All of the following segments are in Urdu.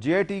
JIT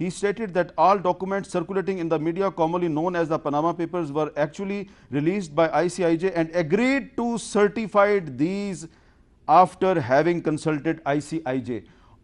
He stated that all documents circulating in the media commonly known as the Panama Papers were actually released by ICIJ and agreed to certify these after having consulted ICIJ.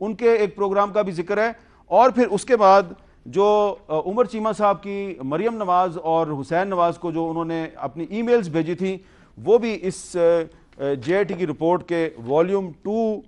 ان کے ایک پروگرام کا بھی ذکر ہے، اور پھر اس کے بعد جو عمر چیمہ صاحب کی مریم نواز اور حسین نواز کو جو انہوں نے اپنی ای میلز بھیجی تھیں، وہ بھی اس جے آئی ٹی کی رپورٹ کے والیوم 2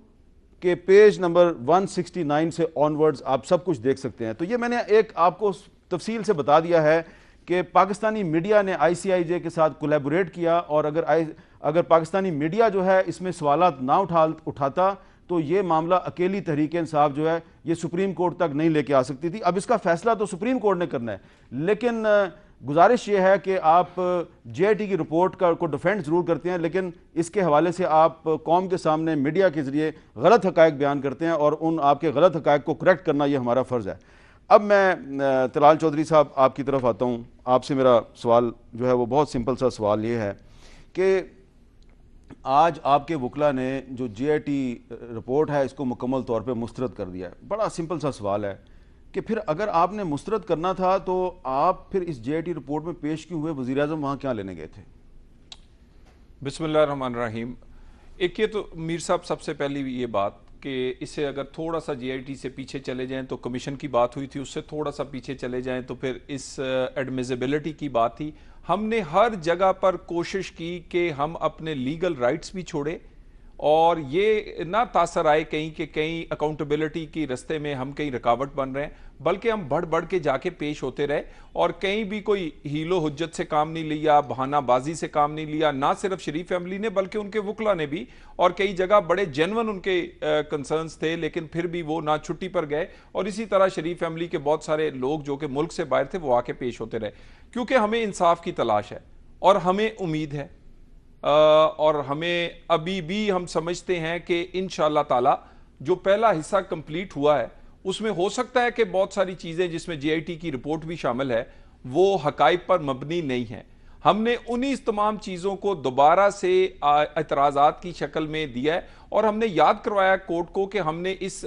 کے پیج نمبر 169 سے آنورڈز آپ سب کچھ دیکھ سکتے ہیں۔ تو یہ میں نے ایک آپ کو تفصیل سے بتا دیا ہے کہ پاکستانی میڈیا نے آئی سی آئی جے کے ساتھ کولیبوریٹ کیا، اور اگر پاکستانی میڈیا جو ہے اس میں سوالات نہ اٹھاتا تو یہ معاملہ اکیلی تحریک انصاف جو ہے یہ سپریم کورٹ تک نہیں لے کے آ سکتی تھی۔ اب اس کا فیصلہ تو سپریم کورٹ نے کرنا ہے، لیکن گزارش یہ ہے کہ آپ جے آئی ٹی کی رپورٹ کو ڈیفینڈ ضرور کرتے ہیں، لیکن اس کے حوالے سے آپ قوم کے سامنے میڈیا کے ذریعے غلط حقائق بیان کرتے ہیں، اور ان آپ کے غلط حقائق کو کریکٹ کرنا یہ ہمارا فرض ہے۔ اب میں طلال چودھری صاحب آپ کی طرف آتا ہوں۔ آپ سے میرا سوال جو ہے وہ بہت سمپل سا سوال یہ ہے کہ آج آپ کے وکلا نے جو جے آئی ٹی رپورٹ ہے اس کو مکمل طور پہ مسترد کر دیا ہے۔ بڑا سمپل سا سوال ہے کہ پھر اگر آپ نے مسترد کرنا تھا تو آپ پھر اس جے آئی ٹی رپورٹ میں پیش کیوں ہوئے؟ وزیر اعظم وہاں کیا لینے گئے تھے؟ بسم اللہ الرحمن الرحیم۔ ایک یہ تو میر صاحب سب سے پہلی یہ بات کہ اسے اگر تھوڑا سا جے آئی ٹی سے پیچھے چلے جائیں تو کمیشن کی بات ہوئی تھی، اس سے تھوڑا سا پیچھے چلے جائیں تو پھر اس ایڈمیزیبلٹی کی بات تھی۔ ہم نے ہر جگہ پر کوشش کی کہ ہم اپنے لیگل رائٹس بھی چھوڑے، اور یہ نہ تاثر آئے کہیں کہ کہیں اکاؤنٹیبلٹی کی رستے میں ہم کہیں رکاوٹ بن رہے ہیں، بلکہ ہم بڑھ بڑھ کے جا کے پیش ہوتے رہے، اور کہیں بھی کوئی ہیل و حجت سے کام نہیں لیا، بہانہ بازی سے کام نہیں لیا، نہ صرف شریف فیملی نے بلکہ ان کے وکلا نے بھی، اور کئی جگہ بڑے جینون ان کے کنسرنز تھے، لیکن پھر بھی وہ نہ چھٹی پر گئے، اور اسی طرح شریف فیملی کے بہت سارے لوگ جو کہ ملک سے باہر تھے وہ آ کے پیش ہوتے رہے، کیونکہ ہمیں انصاف کی تلاش ہے اور ہمیں امید ہے، اور ہمیں ابھی بھی ہم سمجھتے ہیں کہ انشاءاللہ تعالی جو پہلا حصہ کمپلیٹ ہوا ہے اس میں ہو سکتا ہے کہ بہت ساری چیزیں جس میں جے آئی ٹی کی رپورٹ بھی شامل ہے وہ حقائق پر مبنی نہیں ہیں۔ ہم نے انہی تمام چیزوں کو دوبارہ سے اعتراضات کی شکل میں دیا ہے، اور ہم نے یاد کروایا کورٹ کو کہ ہم نے اس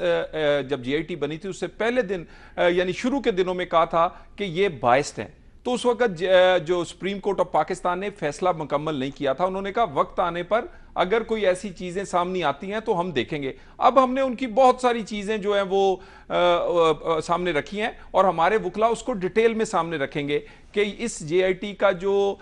جب جے آئی ٹی بنی تھی اس سے پہلے دن یعنی شروع کے دنوں میں کہا تھا کہ یہ بائسڈ ہیں، تو اس وقت جو سپریم کورٹ آف پاکستان نے فیصلہ مکمل نہیں کیا تھا، انہوں نے کہا وقت آنے پر اگر کوئی ایسی چیزیں سامنے آتی ہیں تو ہم دیکھیں گے۔ اب ہم نے ان کی بہت ساری چیزیں جو ہیں وہ سامنے رکھی ہیں، اور ہمارے وکلا اس کو ڈیٹیل میں سامنے رکھیں گے کہ اس جے آئی ٹی کا جو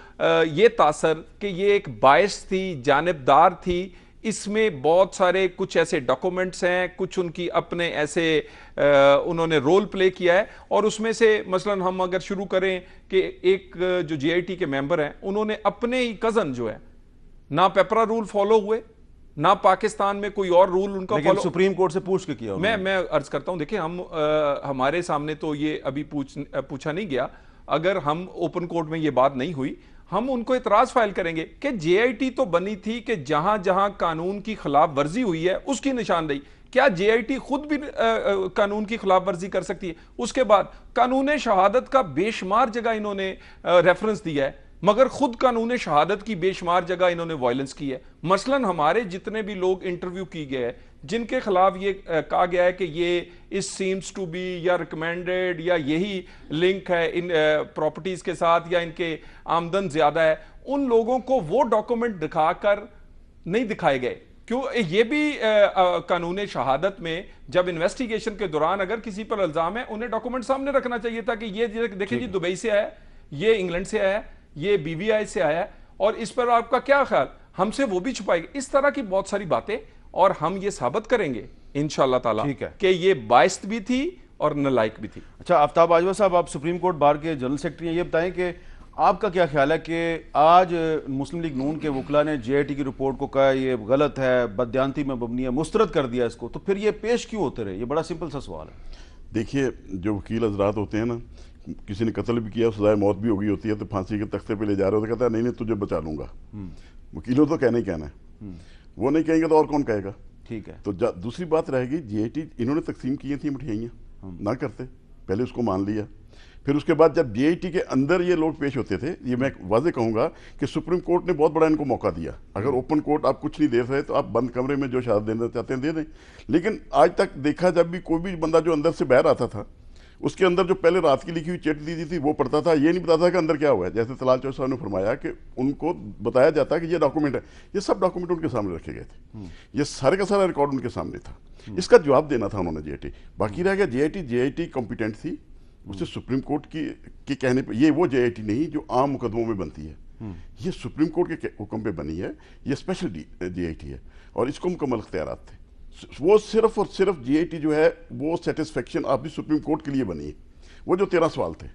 یہ تاثر کہ یہ ایک باعث تھی، جانبدار تھی، اس میں بہت سارے کچھ ایسے ڈاکومنٹس ہیں، کچھ ان کی اپنے ایسے انہوں نے رول پلے کیا ہے، اور اس میں سے مثلا ہم اگر شروع کریں کہ ایک جو جے آئی ٹی کے ممبر ہیں انہوں نے اپنے ہی کزن جو ہے نہ پیپرا رول فالو ہوئے، نہ پاکستان میں کوئی اور رول ان کا لیکن سپریم کورٹ سے پوچھ کے کیا؟ میں عرض کرتا ہوں، دیکھیں ہمارے سامنے تو یہ ابھی پوچھا نہیں گیا، اگر ہم اوپن کورٹ میں یہ بات نہیں ہوئی ہم ان کو اعتراض فائل کریں گے کہ جے آئی ٹی تو بنی تھی کہ جہاں جہاں قانون کی خلاف ورزی ہوئی ہے اس کی نشاندہی، کیا جے آئی ٹی خود بھی قانون کی خلاف ورزی کر سکتی ہے؟ اس کے بعد قانون شہادت کا بے شمار جگہ انہوں نے ریفرنس دیا ہے، مگر خود قانون شہادت کی بے شمار جگہ انہوں نے وائلنس کی ہے۔ مثلا ہمارے جتنے بھی لوگ انٹرویو کی گئے ہیں جن کے خلاف یہ کہا گیا ہے کہ یہ اس سیمز ٹو بی یا ریکمینڈڈ یا یہی لنک ہے ان پراپرٹیز کے ساتھ یا ان کے آمدن زیادہ ہے، ان لوگوں کو وہ ڈاکومنٹ دکھا کر نہیں دکھائے گئے، کیوں یہ بھی قانون شہادت میں جب انویسٹیگیشن کے دوران اگر کسی پر الزام ہے انہیں ڈاکومنٹ سامنے رکھنا چاہیے تھا کہ یہ دیکھیں جی دبئی سے آیا، یہ انگلینڈ سے آیا، یہ بی وی آئی سے آیا، اور اس پر آپ کا کیا خیال؟ ہم سے وہ بھی چھپائے گا۔ اس طرح کی بہت ساری باتیں، اور ہم یہ ثابت کریں گے انشاءاللہ تعالی کہ یہ باعث بھی تھی اور نالائق بھی تھی۔ اچھا آفتاب آجوہ صاحب، آپ سپریم کورٹ بار کے جنرل سیکرٹری ہیں، یہ بتائیں کہ آپ کا کیا خیال ہے کہ آج مسلم لیگ نون کے وکلا نے جے آئی ٹی کی رپورٹ کو کہا یہ غلط ہے، بددیانتی میں مبنی ہے، مسترد کر دیا اس کو، تو پھر یہ پیش کیوں ہوتے رہے؟ یہ بڑا سمپل سا سوال ہے۔ دیکھیے جو وکیل حضرات ہوتے ہیں نا، کسی نے قتل بھی کیا، سزائے موت بھی ہوگی ہوتی ہے، تو پھانسی کے تختے پہ لے جا رہے ہوتے، کہتا ہے نہیں تجھے بچا لوں گا۔ وکیلوں تو کہنا ہی کہنا ہے، وہ نہیں کہیں گے تو اور کون کہے گا؟ ٹھیک ہے۔ تو دوسری بات رہے گی، جے آئی ٹی انہوں نے تقسیم کی تھیں مٹھائیاں، نہ کرتے، پہلے اس کو مان لیا، پھر اس کے بعد جب جے آئی ٹی کے اندر یہ لوگ پیش ہوتے تھے، یہ میں واضح کہوں گا کہ سپریم کورٹ نے بہت بڑا ان کو موقع دیا۔ اگر اوپن کورٹ آپ کچھ نہیں دے رہے تو آپ بند کمرے میں جو شہادت دینا چاہتے ہیں دے دیں، لیکن آج تک دیکھا جب بھی کوئی بھی بندہ جو اندر سے باہر آتا تھا اس کے اندر جو پہلے رات کی لکھی ہوئی چٹ دی تھی وہ پڑھتا تھا, یہ نہیں بتاتا کہ اندر کیا ہوا ہے. جیسے طلال چودھری صاحب نے فرمایا کہ ان کو بتایا جاتا ہے کہ یہ ڈاکومنٹ ہے, یہ سب ڈاکومنٹ ان کے سامنے رکھے گئے تھے, یہ سارے کا سارا ریکارڈ ان کے سامنے تھا. اس کا جواب دینا تھا انہوں نے جے آئی ٹی. باقی رہ گیا جے آئی ٹی کمپیٹنٹ تھی, اسے سپریم کورٹ کے کہنے پہ, یہ وہ جے آئی ٹی نہیں جو عام مقدموں میں بنتی ہے, یہ سپریم کورٹ کے حکم پہ بنی ہے, یہ اسپیشل جے آئی ٹی ہے اور اس کو مکمل اختیارات تھے. وہ صرف اور صرف جے آئی ٹی جو ہے وہ سیٹسفیکشن آپ دی سپریم کورٹ کے لیے بنی ہے. وہ جو 13 سوال تھے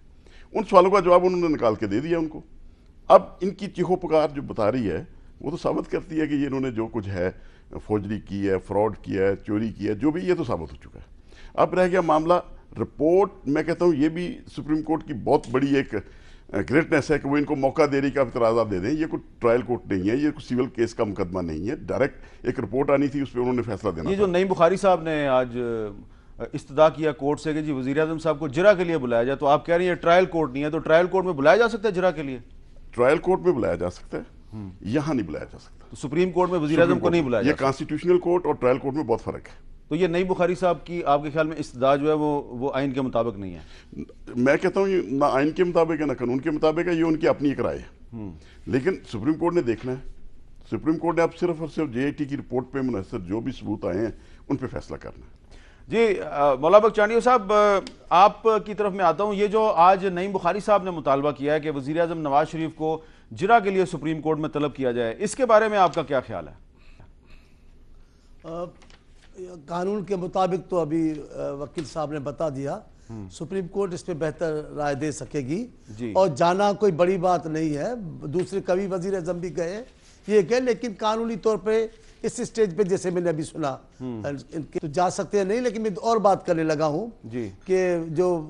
ان سوالوں کا جواب انہوں نے نکال کے دے دیا ان کو. اب ان کی چیخو پکار جو بتا رہی ہے وہ تو ثابت کرتی ہے کہ یہ انہوں نے جو کچھ ہے فوجری کی ہے, فراڈ کیا ہے, چوری کی ہے, جو بھی, یہ تو ثابت ہو چکا ہے. اب رہ گیا معاملہ رپورٹ. میں کہتا ہوں یہ بھی سپریم کورٹ کی بہت بڑی ایک گریٹنیس ہے کہ وہ ان کو موقع دے رہی کہ آپ اعتراضات دے دیں. یہ کوئی ٹرائل کورٹ نہیں ہے, یہ کوئی سول کیس کا مقدمہ نہیں ہے, ڈائریکٹ ایک رپورٹ آنی تھی, اس پہ انہوں نے فیصلہ دینا. یہ جو نعیم بخاری صاحب نے آج استدعا کیا کورٹ سے کہ جی وزیر اعظم صاحب کو جرا کے لیے بلایا جائے, تو آپ کہہ رہی ہیں ٹرائل کورٹ نہیں ہے, تو ٹرائل کورٹ میں بلایا جا سکتا ہے جرا کے لیے؟ ٹرائل کورٹ میں بلایا جا سکتا ہے, یہاں نہیں بلایا جا سکتا. تو سپریم کورٹ میں وزیر اعظم کو نہیں بلایا یہ کانسٹیٹیوشنل کورٹ اور ٹرائل کورٹ میں بہت فرق ہے. تو یہ نعیم بخاری صاحب کی آپ کے خیال میں استدعا جو ہے وہ آئین کے مطابق نہیں ہے؟ میں کہتا ہوں یہ نہ آئین کے مطابق ہے نہ قانون کے مطابق ہے, یہ ان کی اپنی ایک رائے ہے. لیکن سپریم کورٹ نے دیکھنا ہے, سپریم کورٹ نے اب صرف اور صرف جے آئی ٹی کی رپورٹ پہ منحصر جو بھی ثبوت آئے ہیں ان پہ فیصلہ کرنا ہے. جی مولا بخش چانڈیو صاحب, آپ کی طرف میں آتا ہوں. یہ جو آج نعیم بخاری صاحب نے مطالبہ کیا ہے کہ وزیر اعظم نواز شریف کو جرا کے لیے سپریم کورٹ میں طلب کیا جائے, اس کے بارے میں آپ کا کیا خیال ہے؟ قانون کے مطابق تو ابھی وکیل صاحب نے بتا دیا, سپریم کورٹ اس پہ بہتر رائے دے سکے گی. اور جانا کوئی بڑی بات نہیں ہے, دوسرے کبھی وزیر اعظم بھی گئے یہ کہ, لیکن قانونی طور پہ اس سٹیج پہ جیسے میں نے ابھی سنا تو جا سکتے ہیں نہیں. لیکن میں اور بات کرنے لگا ہوں کہ جو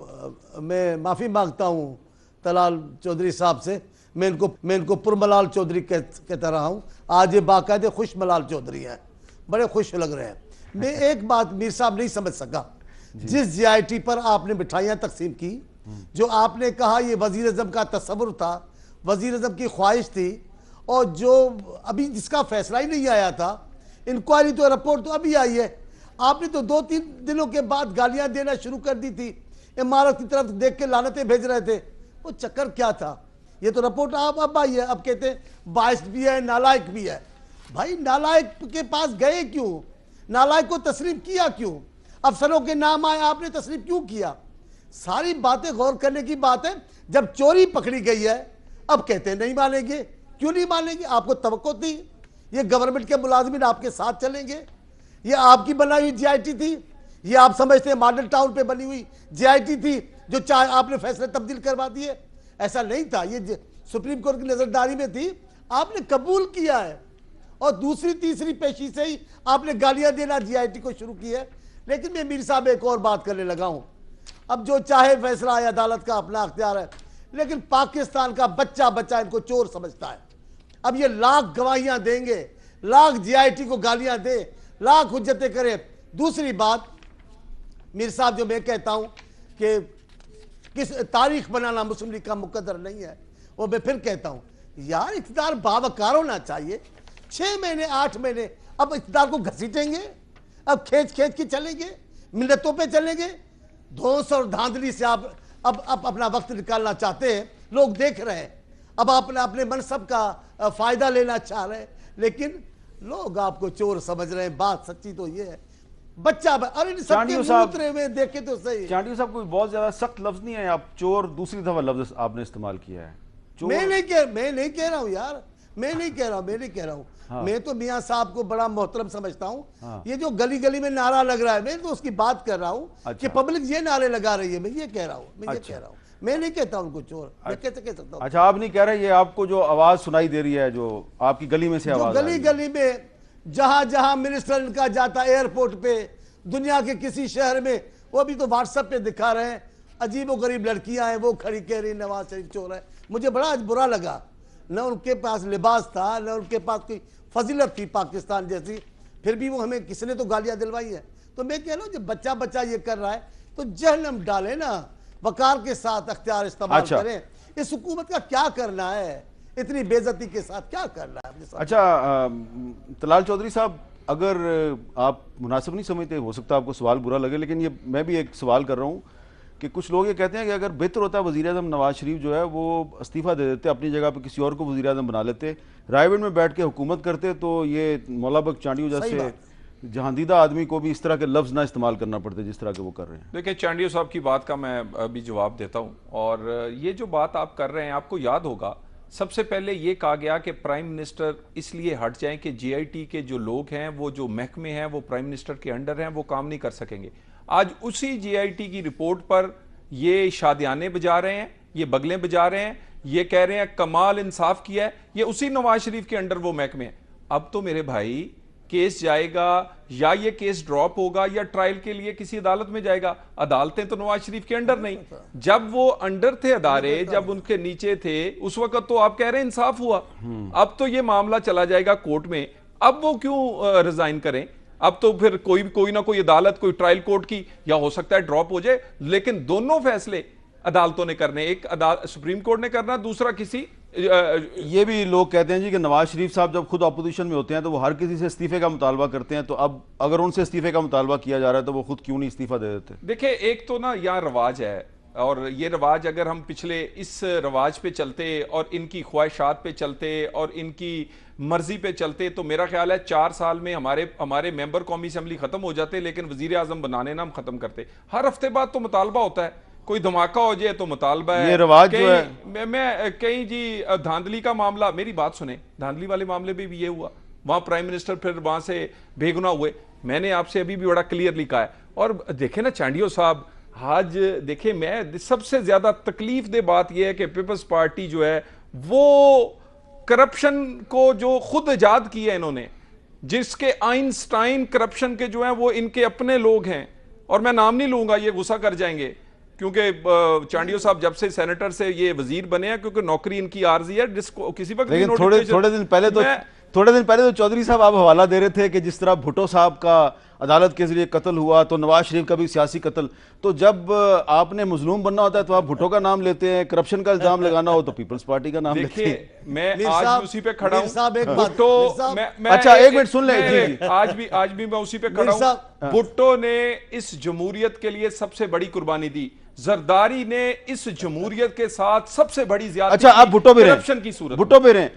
میں معافی مانگتا ہوں طلال چودھری صاحب سے, میں ان کو پرملال چودھری کہتا رہا ہوں, آج یہ باقاعدہ خوش ملال چودھری ہیں, بڑے خوش لگ رہے ہیں. میں ایک بات میر صاحب نہیں سمجھ سکا, جس جے آئی ٹی پر آپ نے مٹھائیاں تقسیم کی, جو آپ نے کہا یہ وزیر اعظم کا تصور تھا, وزیر اعظم کی خواہش تھی, اور جو ابھی جس کا فیصلہ ہی نہیں آیا تھا, انکوائری تو رپورٹ تو ابھی آئی ہے, آپ نے تو 2-3 دنوں کے بعد گالیاں دینا شروع کر دی تھی, امارت کی طرف دیکھ کے لعنتیں بھیج رہے تھے. وہ چکر کیا تھا؟ یہ تو رپورٹ اب آئی ہے, اب کہتے ہیں باعث بھی ہے نالائق بھی ہے. بھائی نالائق کے پاس گئے کیوں؟ نالائق کو تسلیم کیا کیوں؟ افسروں کے نام آئے, آپ نے تسلیم کیوں کیا؟ ساری باتیں غور کرنے کی بات ہے. جب چوری پکڑی گئی ہے اب کہتے ہیں نہیں مانیں گے. کیوں نہیں مانیں گے؟ آپ کو توقع تھی یہ گورنمنٹ کے ملازمین آپ کے ساتھ چلیں گے؟ یہ آپ کی بنائی ہوئی جے آئی ٹی تھی؟ یہ آپ سمجھتے ہیں ماڈل ٹاؤن پہ بنی ہوئی جے آئی ٹی تھی جو چاہے آپ نے فیصلے تبدیل کروا دیے؟ ایسا نہیں تھا, یہ سپریم کورٹ کی نظرداری میں تھی, آپ نے قبول کیا ہے, اور دوسری تیسری پیشی سے ہی آپ نے گالیاں دینا جے آئی ٹی کو شروع کی ہے. لیکن میں میر صاحب ایک اور بات کرنے لگا ہوں, اب جو چاہے فیصلہ ہے, عدالت کا اپنا اختیار ہے, لیکن پاکستان کا بچہ ان کو چور سمجھتا ہے. اب یہ لاکھ گواہیاں دیں گے, لاکھ جے آئی ٹی کو گالیاں دے, لاکھ حجتیں کرے. دوسری بات میر صاحب جو میں کہتا ہوں کہ کس تاریخ بنانا مسلم لیگ کا مقدر نہیں ہے, وہ میں پھر کہتا ہوں یار اقتدار باوقار ہونا چاہیے. 6 مہینے 8 مہینے اب اقتدار کو گھسیٹیں گے, اب کھینچ کے چلیں گے, منتوں پہ چلیں گے. دھوس اور دھاندلی سے آپ اب اپنا وقت نکالنا چاہتے ہیں, لوگ دیکھ رہے ہیں. اب آپ اپنے منصب کا فائدہ لینا چاہ رہے ہیں, لیکن لوگ آپ کو چور سمجھ رہے ہیں. بات سچی تو یہ ہے, بچہ اور ان سب کے اترے ہوئے دیکھے تو صحیح. چانڈیو صاحب کوئی بہت زیادہ سخت لفظ نہیں ہے, آپ چور دوسری دفعہ لفظ آپ نے استعمال کیا ہے. میں نہیں کہہ رہا ہوں یار, میں نہیں کہہ رہا ہوں. میں تو میاں صاحب کو بڑا محترم سمجھتا ہوں. یہ جو گلی گلی میں نعرہ لگ رہا ہے, میں تو اس کی بات کر رہا ہوں کہ پبلک یہ نعرے لگا رہی ہے, میں یہ کہہ رہا ہوں. میں نہیں کہتا ان کو چور, میں کیسے کہہ سکتا ہوں؟ اچھا آپ نہیں کہہ رہے, یہ آپ کو جو آواز سنائی دے رہی ہے, جو آپ کی گلی میں سے آواز گلی گلی میں جہاں منسٹر ان کا جاتا ایئرپورٹ پہ, دنیا کے کسی شہر میں, وہ بھی تو واٹس ایپ پہ دکھا رہے ہیں, عجیب و غریب لڑکیاں ہیں, وہ کھڑی کہہ رہی نواز شریف چور ہے. مجھے بڑا برا لگا, نہ ان کے پاس لباس تھا, نہ ان کے پاس کوئی فضیلت تھی پاکستان جیسی, پھر بھی وہ ہمیں کس نے تو گالیاں دلوائی ہیں. تو میں کہہ رہا ہوں جب بچہ یہ کر رہا ہے تو جہنم ڈالے نا, وقار کے ساتھ اختیار استعمال کریں. اس حکومت کا کیا کرنا ہے, اتنی بے عزتی کے ساتھ کیا کرنا ہے؟ اچھا طلال چودھری صاحب, اگر آپ مناسب نہیں سمجھتے, ہو سکتا ہے آپ کو سوال برا لگے, لیکن یہ میں بھی ایک سوال کر رہا ہوں کہ کچھ لوگ یہ کہتے ہیں کہ اگر بہتر ہوتا وزیر اعظم نواز شریف جو ہے وہ استعفیٰ دے دیتے, اپنی جگہ پہ کسی اور کو وزیر اعظم بنا لیتے, رائے گڑھ میں بیٹھ کے حکومت کرتے, تو یہ مولا بخش چانڈیو جیسے جہاندیدہ آدمی کو بھی اس طرح کے لفظ نہ استعمال کرنا پڑتے جس طرح کے وہ کر رہے ہیں. دیکھیں چانڈیو صاحب کی بات کا میں ابھی جواب دیتا ہوں, اور یہ جو بات آپ کر رہے ہیں, آپ کو یاد ہوگا سب سے پہلے یہ کہا گیا کہ پرائم منسٹر اس لیے ہٹ جائیں کہ جے آئی ٹی کے جو لوگ ہیں, وہ جو محکمے ہیں وہ پرائم منسٹر کے انڈر ہیں, وہ کام نہیں کر سکیں گے. آج اسی جے آئی ٹی کی رپورٹ پر یہ شادیانے بجا رہے ہیں, یہ بگلیں بجا رہے ہیں, یہ کہہ رہے ہیں کمال انصاف کیا ہے, یہ اسی نواز شریف کے انڈر وہ محکمے ہیں. اب تو میرے بھائی کیس جائے گا, یا یہ کیس ڈراپ ہوگا یا ٹرائل کے لیے کسی عدالت میں جائے گا. عدالتیں تو نواز شریف کے انڈر نہیں. جب وہ انڈر تھے ادارے, جب ان کے نیچے تھے, اس وقت تو آپ کہہ رہے ہیں انصاف ہوا. اب تو یہ معاملہ چلا جائے گا کورٹ میں, اب وہ کیوں ریزائن کریں؟ اب تو پھر کوئی نہ کوئی عدالت, کوئی ٹرائل کورٹ کی, یا ہو سکتا ہے ڈراپ ہو جائے, لیکن دونوں فیصلے عدالتوں نے کرنے, ایک سپریم کورٹ نے کرنا, دوسرا کسی. یہ بھی لوگ کہتے ہیں جی کہ نواز شریف صاحب جب خود اپوزیشن میں ہوتے ہیں تو وہ ہر کسی سے استعفے کا مطالبہ کرتے ہیں, تو اب اگر ان سے استعفے کا مطالبہ کیا جا رہا ہے تو وہ خود کیوں نہیں استعفیٰ دے دیتے؟ دیکھیں ایک تو نا یہاں رواج ہے, اور یہ رواج اگر ہم پچھلے اس رواج پہ چلتے اور ان کی خواہشات پہ چلتے اور ان کی مرضی پہ چلتے, تو میرا خیال ہے 4 سال میں ہمارے ممبر قومی اسمبلی ختم ہو جاتے, لیکن وزیر اعظم بنانے نا ہم ختم کرتے. ہر ہفتے بعد تو مطالبہ ہوتا ہے, کوئی دھماکہ ہو جائے تو مطالبہ ہے. یہ رواج جو ہے میں کہیں جی دھاندلی کا معاملہ, میری بات سنیں, دھاندلی والے معاملے پہ بھی یہ ہوا, وہاں پرائم منسٹر پھر وہاں سے بے گناہ ہوئے. میں نے آپ سے ابھی بھی بڑا کلیئرلی کہا ہے. اور دیکھیں نا چانڈیو صاحب, آج دیکھیں میں سب سے زیادہ تکلیف دہ بات یہ ہے کہ پیپلز پارٹی جو ہے وہ کرپشن کو جو خود ایجاد کی ہے انہوں نے, جس کے آئنسٹائن کرپشن کے جو ہیں وہ ان کے اپنے لوگ ہیں, اور میں نام نہیں لوں گا, یہ غصہ کر جائیں گے, کیونکہ چانڈیو صاحب جب سے سینیٹر سے یہ وزیر بنے ہیں, کیونکہ نوکری ان کی عارضی ہے, جس کو کسی وقت لیکن تھوڑے دن پہلے تو چودھری صاحب آپ حوالہ دے رہے تھے کہ جس طرح بھٹو صاحب کا عدالت کے ذریعے قتل ہوا, تو نواز شریف کا بھی سیاسی قتل, تو جب آپ نے مظلوم بننا ہوتا ہے تو آپ بھٹو کا نام لیتے ہیں, کرپشن کا الزام لگانا ہو تو پیپلز پارٹی کا نام لیتے ہیں. میں آج بھی اسی پہ کھڑا ہوں. بھٹو, اچھا ایک منٹ سن لیں, آج بھی میں اسی پہ کھڑا ہوں. بھٹو نے اس جمہوریت کے لیے سب سے بڑی قربانی دی, زرداری نے اس جمہوریت کے ساتھ سب سے بڑی زیادتی. اچھا آپ بھٹو پہ کرپشن کی صورت, بھٹو پہ رہیں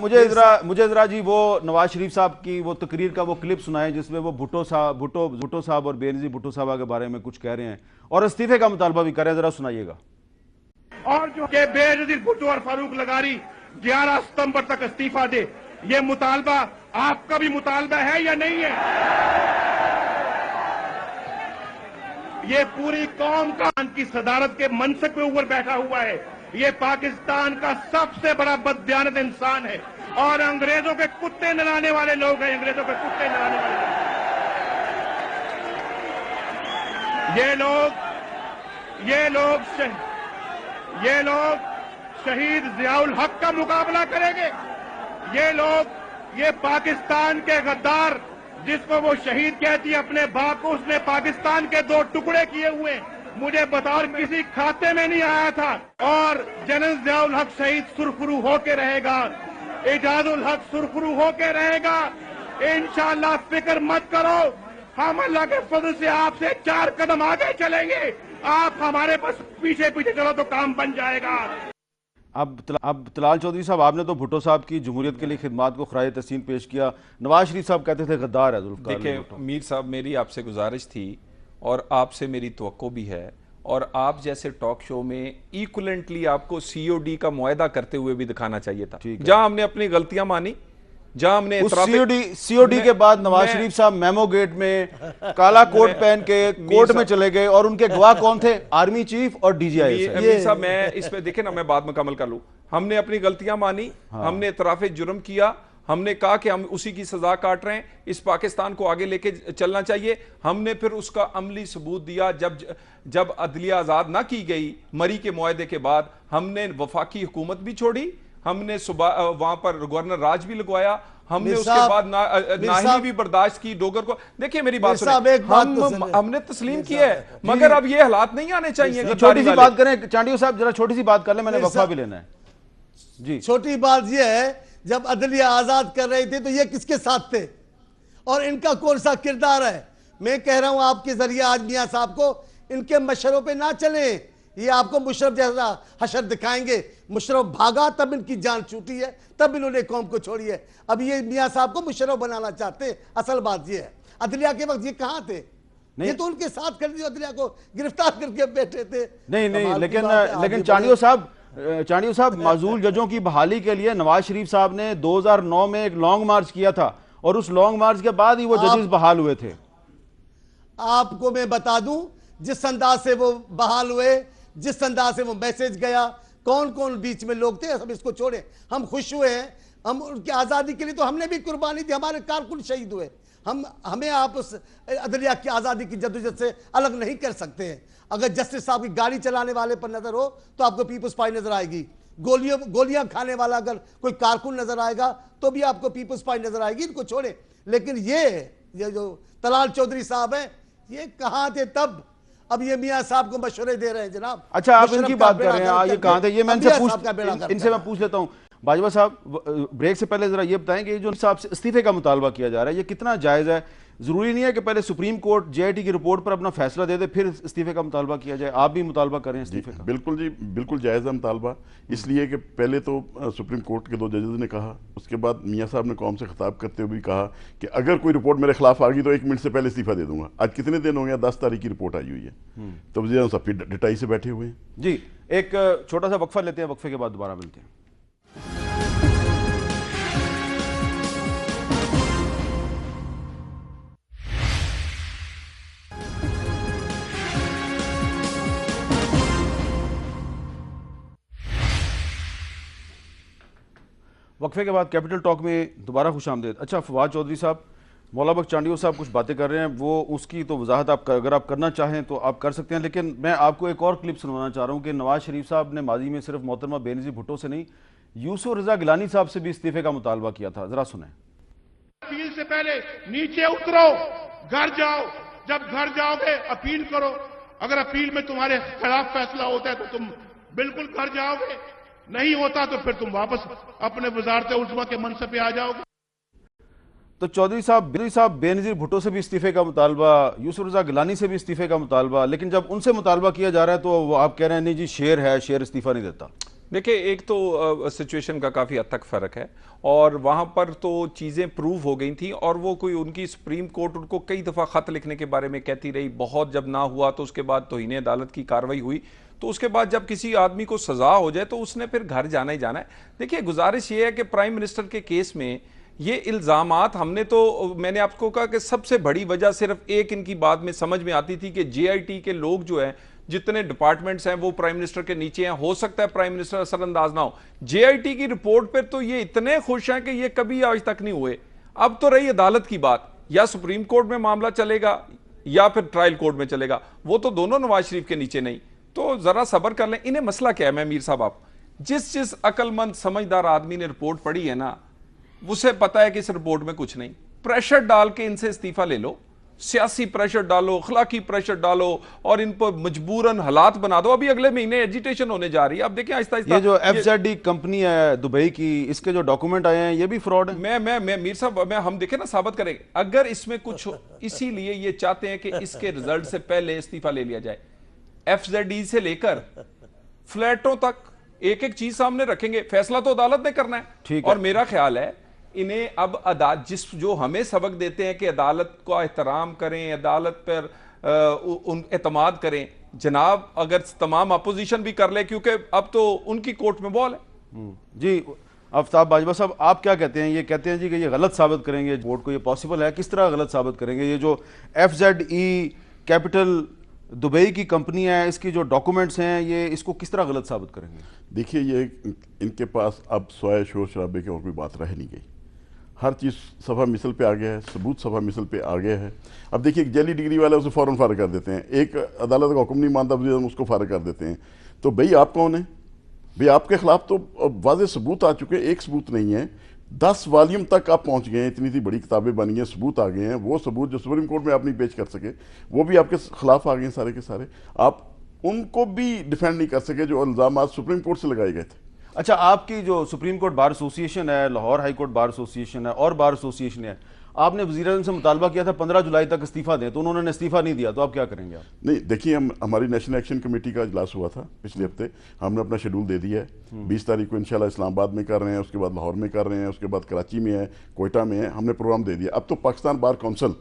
مجھے ذرا جی وہ نواز شریف صاحب کی وہ تقریر کا وہ کلپ سنائیں جس میں وہ بھٹو صاحب اور بے نظیر بھٹو صاحبہ کے بارے میں کچھ کہہ رہے ہیں اور استعفے کا مطالبہ بھی کر رہے ہیں, ذرا سنائیے گا. اور جو کہ بے نظیر بھٹو اور فاروق لغاری 11 ستمبر تک استعفیٰ دے, یہ مطالبہ آپ کا بھی مطالبہ ہے یا نہیں ہے؟ یہ پوری قوم کا ان کی صدارت کے منصب پہ اوپر بیٹھا ہوا ہے, یہ پاکستان کا سب سے بڑا بددیانت انسان ہے, اور انگریزوں کے کتے نلانے والے لوگ ہیں, انگریزوں کے کتے نلانے والے لوگ. یہ لوگ شہید ضیاء الحق کا مقابلہ کریں گے. یہ پاکستان کے غدار جس کو وہ شہید کہتی ہے اپنے باپ کو, اس نے پاکستان کے 2 ٹکڑے کیے ہوئے, مجھے بطور کسی کھاتے میں نہیں آیا تھا. اور جنرل ضیاء الحق شہید سرخرو ہو کے رہے گا, اعجاز الحق سرخرو ہو کے رہے گا. انشاءاللہ فکر مت کرو, ہم اللہ کے فضل سے آپ سے 4 قدم آگے چلیں گے, آپ ہمارے بس پیچھے چلو تو کام بن جائے گا. اب طلال چودھری صاحب, آپ نے تو بھٹو صاحب کی جمہوریت کے لیے خدمات کو خراج تحسین پیش کیا, نواز شریف صاحب کہتے تھے غدار ہے ذوالفقار. دیکھیں میر صاحب, میری آپ سے گزارش تھی اور آپ سے میری توقع بھی ہے, اور آپ جیسے ٹاک شو میں ایکولنٹلی آپ کو سی او ڈی کا معاہدہ کرتے ہوئے بھی دکھانا چاہیے تھا, جہاں ہم نے اپنی غلطیاں مانی, جہاں ہم نے سی او ڈی کے بعد نواز شریف صاحب میمو گیٹ میں کالا کوٹ پہن کے کورٹ میں چلے گئے, اور ان کے گواہ کون تھے؟ آرمی چیف اور ڈی جی آئی. صاحب میں اس پہ دیکھیں نا, میں بات مکمل کر لوں. ہم نے اپنی غلطیاں مانی, ہم نے اعتراف جرم کیا, ہم نے کہا کہ ہم اسی کی سزا کاٹ رہے ہیں, اس پاکستان کو آگے لے کے چلنا چاہیے. ہم نے پھر اس کا عملی ثبوت دیا جب عدلیہ آزاد نہ کی گئی مری کے معاہدے کے بعد. ہم نے وفاقی حکومت بھی چھوڑی, ہم نے وہاں پر گورنر راج بھی لگوایا, ہم نے اس کے بعد نااہلی بھی برداشت کی ڈوگر کو. دیکھیں میری بات سنیں, ہم نے تسلیم کیا ہے, مگر اب یہ حالات نہیں آنے چاہیے. چھوٹی سی بات کریں چانڈیو صاحب, ذرا چھوٹی سی بات کر لیں, میں نے وقفہ بھی لینا ہے. جی چھوٹی بات یہ ہے, جب عدلیہ آزاد کر رہی تھی تو یہ کس کے ساتھ تھے اور ان کا کون سا کردار ہے؟ میں کہہ رہا ہوں آپ کے ذریعے آج میاں صاحب کو ان کے مشوروں پہ نہ چلیں. یہ آپ کو مشرف جیسا حشر دکھائیں گے. مشرف بھاگا تب ان کی جان چھوٹی ہے, تب انہوں نے قوم کو چھوڑی ہے. اب یہ میاں صاحب کو مشرف بنانا چاہتے ہیں. اصل بات یہ ہے عدلیہ کے وقت یہ کہاں تھے؟ یہ تو ان کے ساتھ کر دی, عدلیہ کو گرفتار کر کے بیٹھے تھے. نہیں لیکن چانڈیو صاحب معزول ججوں کی بحالی کے لیے نواز شریف صاحب نے 2009 میں ایک لانگ مارچ کیا تھا, اور اس لانگ مارچ کے بعد ہی وہ ججز بحال ہوئے تھے. آپ کو میں بتا دوں جس انداز سے وہ بحال ہوئے, جس انداز سے وہ میسج گیا, کون کون بیچ میں لوگ تھے, ہم اس کو چھوڑیں. ہم خوش ہوئے ہیں, ہم ان کی آزادی کے لیے تو ہم نے بھی قربانی دی, ہمارے کارکن شہید ہوئے. ہمیں آپ اس عدلیہ کی آزادی کی جدوجہد سے الگ نہیں کر سکتے ہیں. اگر جسٹس صاحب کی گاڑی چلانے والے پر نظر ہو تو آپ کو پیپلز پارٹی نظر آئے گی. گولیاں کھانے والا اگر کوئی کارکن نظر آئے گا تو بھی آپ کو پیپلز پارٹی نظر آئے گی. ان کو چھوڑیں. لیکن یہ جو طلال چودھری صاحب ہیں, یہ کہاں تھے تب؟ اب یہ میاں صاحب کو مشورے دے رہے ہیں جناب. اچھا, آپ ان کی بات کر رہے ہیں, یہ کہاں تھے؟ یہ میں ان سے میں پوچھ لیتا ہوں. باجوہ صاحب, بریک سے پہلے ذرا یہ بتائیں کہ جو صاحب سے استعفے کا مطالبہ کیا جا رہا ہے یہ کتنا جائز ہے؟ ضروری نہیں ہے کہ پہلے supreme court J I T کی رپورٹ پر اپنا فیصلہ دے دے پھر استعفے کا مطالبہ کیا جائے. آپ بھی مطالبہ کریں استعفے کا. بالکل جی, بالکل جائز ہے مطالبہ. اس لیے کہ پہلے تو سپریم کورٹ کے 2 ججز نے کہا, اس کے بعد میاں صاحب نے قوم سے خطاب کرتے ہوئے بھی کہا کہ اگر کوئی رپورٹ میرے خلاف آ گئی تو 1 منٹ سے پہلے استعفیٰ دے دوں گا. آج کتنے دن ہو گیا؟ 10 تاریخ کی رپورٹ آئی ہوئی ہے. تو وزیر صاحب پھر ڈٹائی سے بیٹھے ہوئے ہیں. جی, ایک چھوٹا سا وقفہ لیتے ہیں, وقفے کے بعد دوبارہ ملتے ہیں. وقفے کے بعد کیپٹل ٹاک میں دوبارہ خوش آمدید. اچھا, فواد چودھری صاحب, مولا بخش چانڈیو صاحب کچھ باتیں کر رہے ہیں, وہ اس کی تو وضاحت آپ اگر آپ کرنا چاہیں تو آپ کر سکتے ہیں, لیکن میں آپ کو ایک اور کلپ سنوانا چاہ رہا ہوں کہ نواز شریف صاحب نے ماضی میں صرف محترمہ بینظیر بھٹو سے نہیں, یوسف رضا گیلانی صاحب سے بھی استعفے کا مطالبہ کیا تھا. ذرا سنیں. اپیل سے پہلے نیچے اترو, گھر جاؤ, جب گھر جاؤ گے اپیل کرو. اگر اپیل میں تمہارے خلاف فیصلہ ہوتا ہے تو تم بالکل گھر جاؤ گے, نہیں ہوتا تو پھر تم واپس اپنے وزارت عظمیٰ کے منصب پہ آ جاؤ گے. تو چودھری صاحب بینظیر بھٹو سے بھی استعفے کا مطالبہ, یوسف رضا گیلانی سے بھی استعفے کا مطالبہ, لیکن جب ان سے مطالبہ کیا جا رہا ہے تو وہ آپ کہہ رہے ہیں نہیں جی شیر ہے, شیر استعفیٰ نہیں دیتا. دیکھیں, ایک تو سچویشن کا کافی حد تک فرق ہے, اور وہاں پر تو چیزیں پروو ہو گئی تھیں, اور وہ کوئی ان کی سپریم کورٹ ان کو کئی دفعہ خط لکھنے کے بارے میں کہتی رہی, بہت جب نہ ہوا تو اس کے بعد توہین عدالت کی کارروائی ہوئی, تو اس کے بعد جب کسی آدمی کو سزا ہو جائے تو اس نے پھر گھر جانا ہی جانا ہے. دیکھیے, گزارش یہ ہے کہ پرائم منسٹر کے کیس میں یہ الزامات ہم نے تو, میں نے آپ کو کہا کہ سب سے بڑی وجہ صرف ایک ان کی بات میں سمجھ میں آتی تھی کہ جے آئی ٹی کے لوگ جو ہیں, جتنے ڈپارٹمنٹس ہیں وہ پرائم منسٹر کے نیچے ہیں, ہو سکتا ہے پرائم منسٹر اثر انداز نہ ہو. جے آئی ٹی کی رپورٹ پر تو یہ اتنے خوش ہیں کہ یہ کبھی آج تک نہیں ہوئے. اب تو رہی عدالت کی بات, یا سپریم کورٹ میں معاملہ چلے گا یا پھر ٹرائل کورٹ میں چلے گا, وہ تو دونوں نواز شریف کے نیچے نہیں. تو ذرا صبر کر لیں. انہیں مسئلہ کیا ہے؟ میں میر صاحب, آپ جس عقل مند سمجھدار آدمی نے رپورٹ پڑھی ہے نا, اسے پتا ہے کہ اس رپورٹ میں کچھ نہیں. پریشر ڈال کے ان سے استعفیٰ لے لو, سیاسی پریشر ڈالو, اخلاقی پریشر ڈالو, اور ان پر مجبوراً حالات بنا دو. ابھی اگلے مہینے ایجیٹیشن ہونے جا رہی ہے. اب دیکھیں آہستہ آہستہ یہ جو ایف زیڈ ڈی کمپنی ہے دبئی کی, اس کے جو ڈاکومنٹ آئے ہیں یہ بھی فراڈ ہے. میں میر صاحب, ہم دیکھیں نا, ثابت کریں گے اگر اس میں کچھ, اسی لیے یہ چاہتے ہیں کہ اس کے رزلٹ سے پہلے استعفیٰ لے لیا جائے. ایف زیڈ ڈی سے لے کر فلیٹوں تک ایک ایک چیز سامنے رکھیں گے, فیصلہ تو عدالت نے کرنا ہے. اور میرا خیال ہے انہیں اب جو ہمیں سبق دیتے ہیں کہ عدالت کو احترام کریں, عدالت پر اعتماد کریں, جناب اگر تمام اپوزیشن بھی کر لے, کیونکہ اب تو ان کی کورٹ میں بال ہے. جی آفتاب باجوہ صاحب, آپ کیا کہتے ہیں؟ یہ کہتے ہیں جی کہ یہ غلط ثابت کریں گے بورڈ کو, یہ پاسبل ہے؟ کس طرح غلط ثابت کریں گے؟ یہ جو F Z E capital Dubai کی کمپنی ہے, اس کی جو ڈاکومنٹس ہیں, یہ اس کو کس طرح غلط ثابت کریں گے؟ دیکھیے, یہ ان کے پاس اب سوائے شور شرابے کے اور کوئی بات رہ نہیں گئی. ہر چیز صفحہ مثل پہ آ گیا ہے, ثبوت صفحہ مثل پہ آ گیا ہے. اب دیکھیے, ایک جعلی ڈگری والا اسے فوراً فارغ کر دیتے ہیں, ایک عدالت کا حکم نہیں مانتا وزیر اعظم اس کو فارغ کر دیتے ہیں. تو بھئی آپ کون ہیں؟ بھئی آپ کے خلاف تو واضح ثبوت آ چکے, ایک ثبوت نہیں ہے, 10 والیوم تک آپ پہنچ گئے ہیں, اتنی سی بڑی کتابیں بنی ہیں, ثبوت آ گئے ہیں. وہ ثبوت جو سپریم کورٹ میں آپ نہیں پیش کر سکے وہ بھی آپ کے خلاف آ گئے ہیں سارے کے سارے. آپ ان کو بھی ڈیفینڈ نہیں کر سکے جو الزامات سپریم کورٹ سے لگائے گئے تھے. اچھا, آپ کی جو سپریم کورٹ بار ایسوسیشن ہے, Lahore high court bar association ہے, اور بار ایسوسیشن ہے, آپ نے وزیر اعظم سے مطالبہ کیا تھا 15 جولائی تک استعفیٰ دیں، تو انہوں نے استعفیٰ نہیں دیا، تو آپ کیا کریں گے آپ؟ نہیں دیکھیے، ہماری نیشنل ایکشن کمیٹی کا اجلاس ہوا تھا پچھلے ہفتے، ہم نے اپنا شیڈول دے دیا ہے، 20 تاریخ کو انشاءاللہ اسلام آباد میں کر رہے ہیں، اس کے بعد لاہور میں کر رہے ہیں، اس کے بعد کراچی میں ہے، کوئٹہ میں ہے، ہم نے پروگرام دے دیا۔ اب تو پاکستان بار کونسل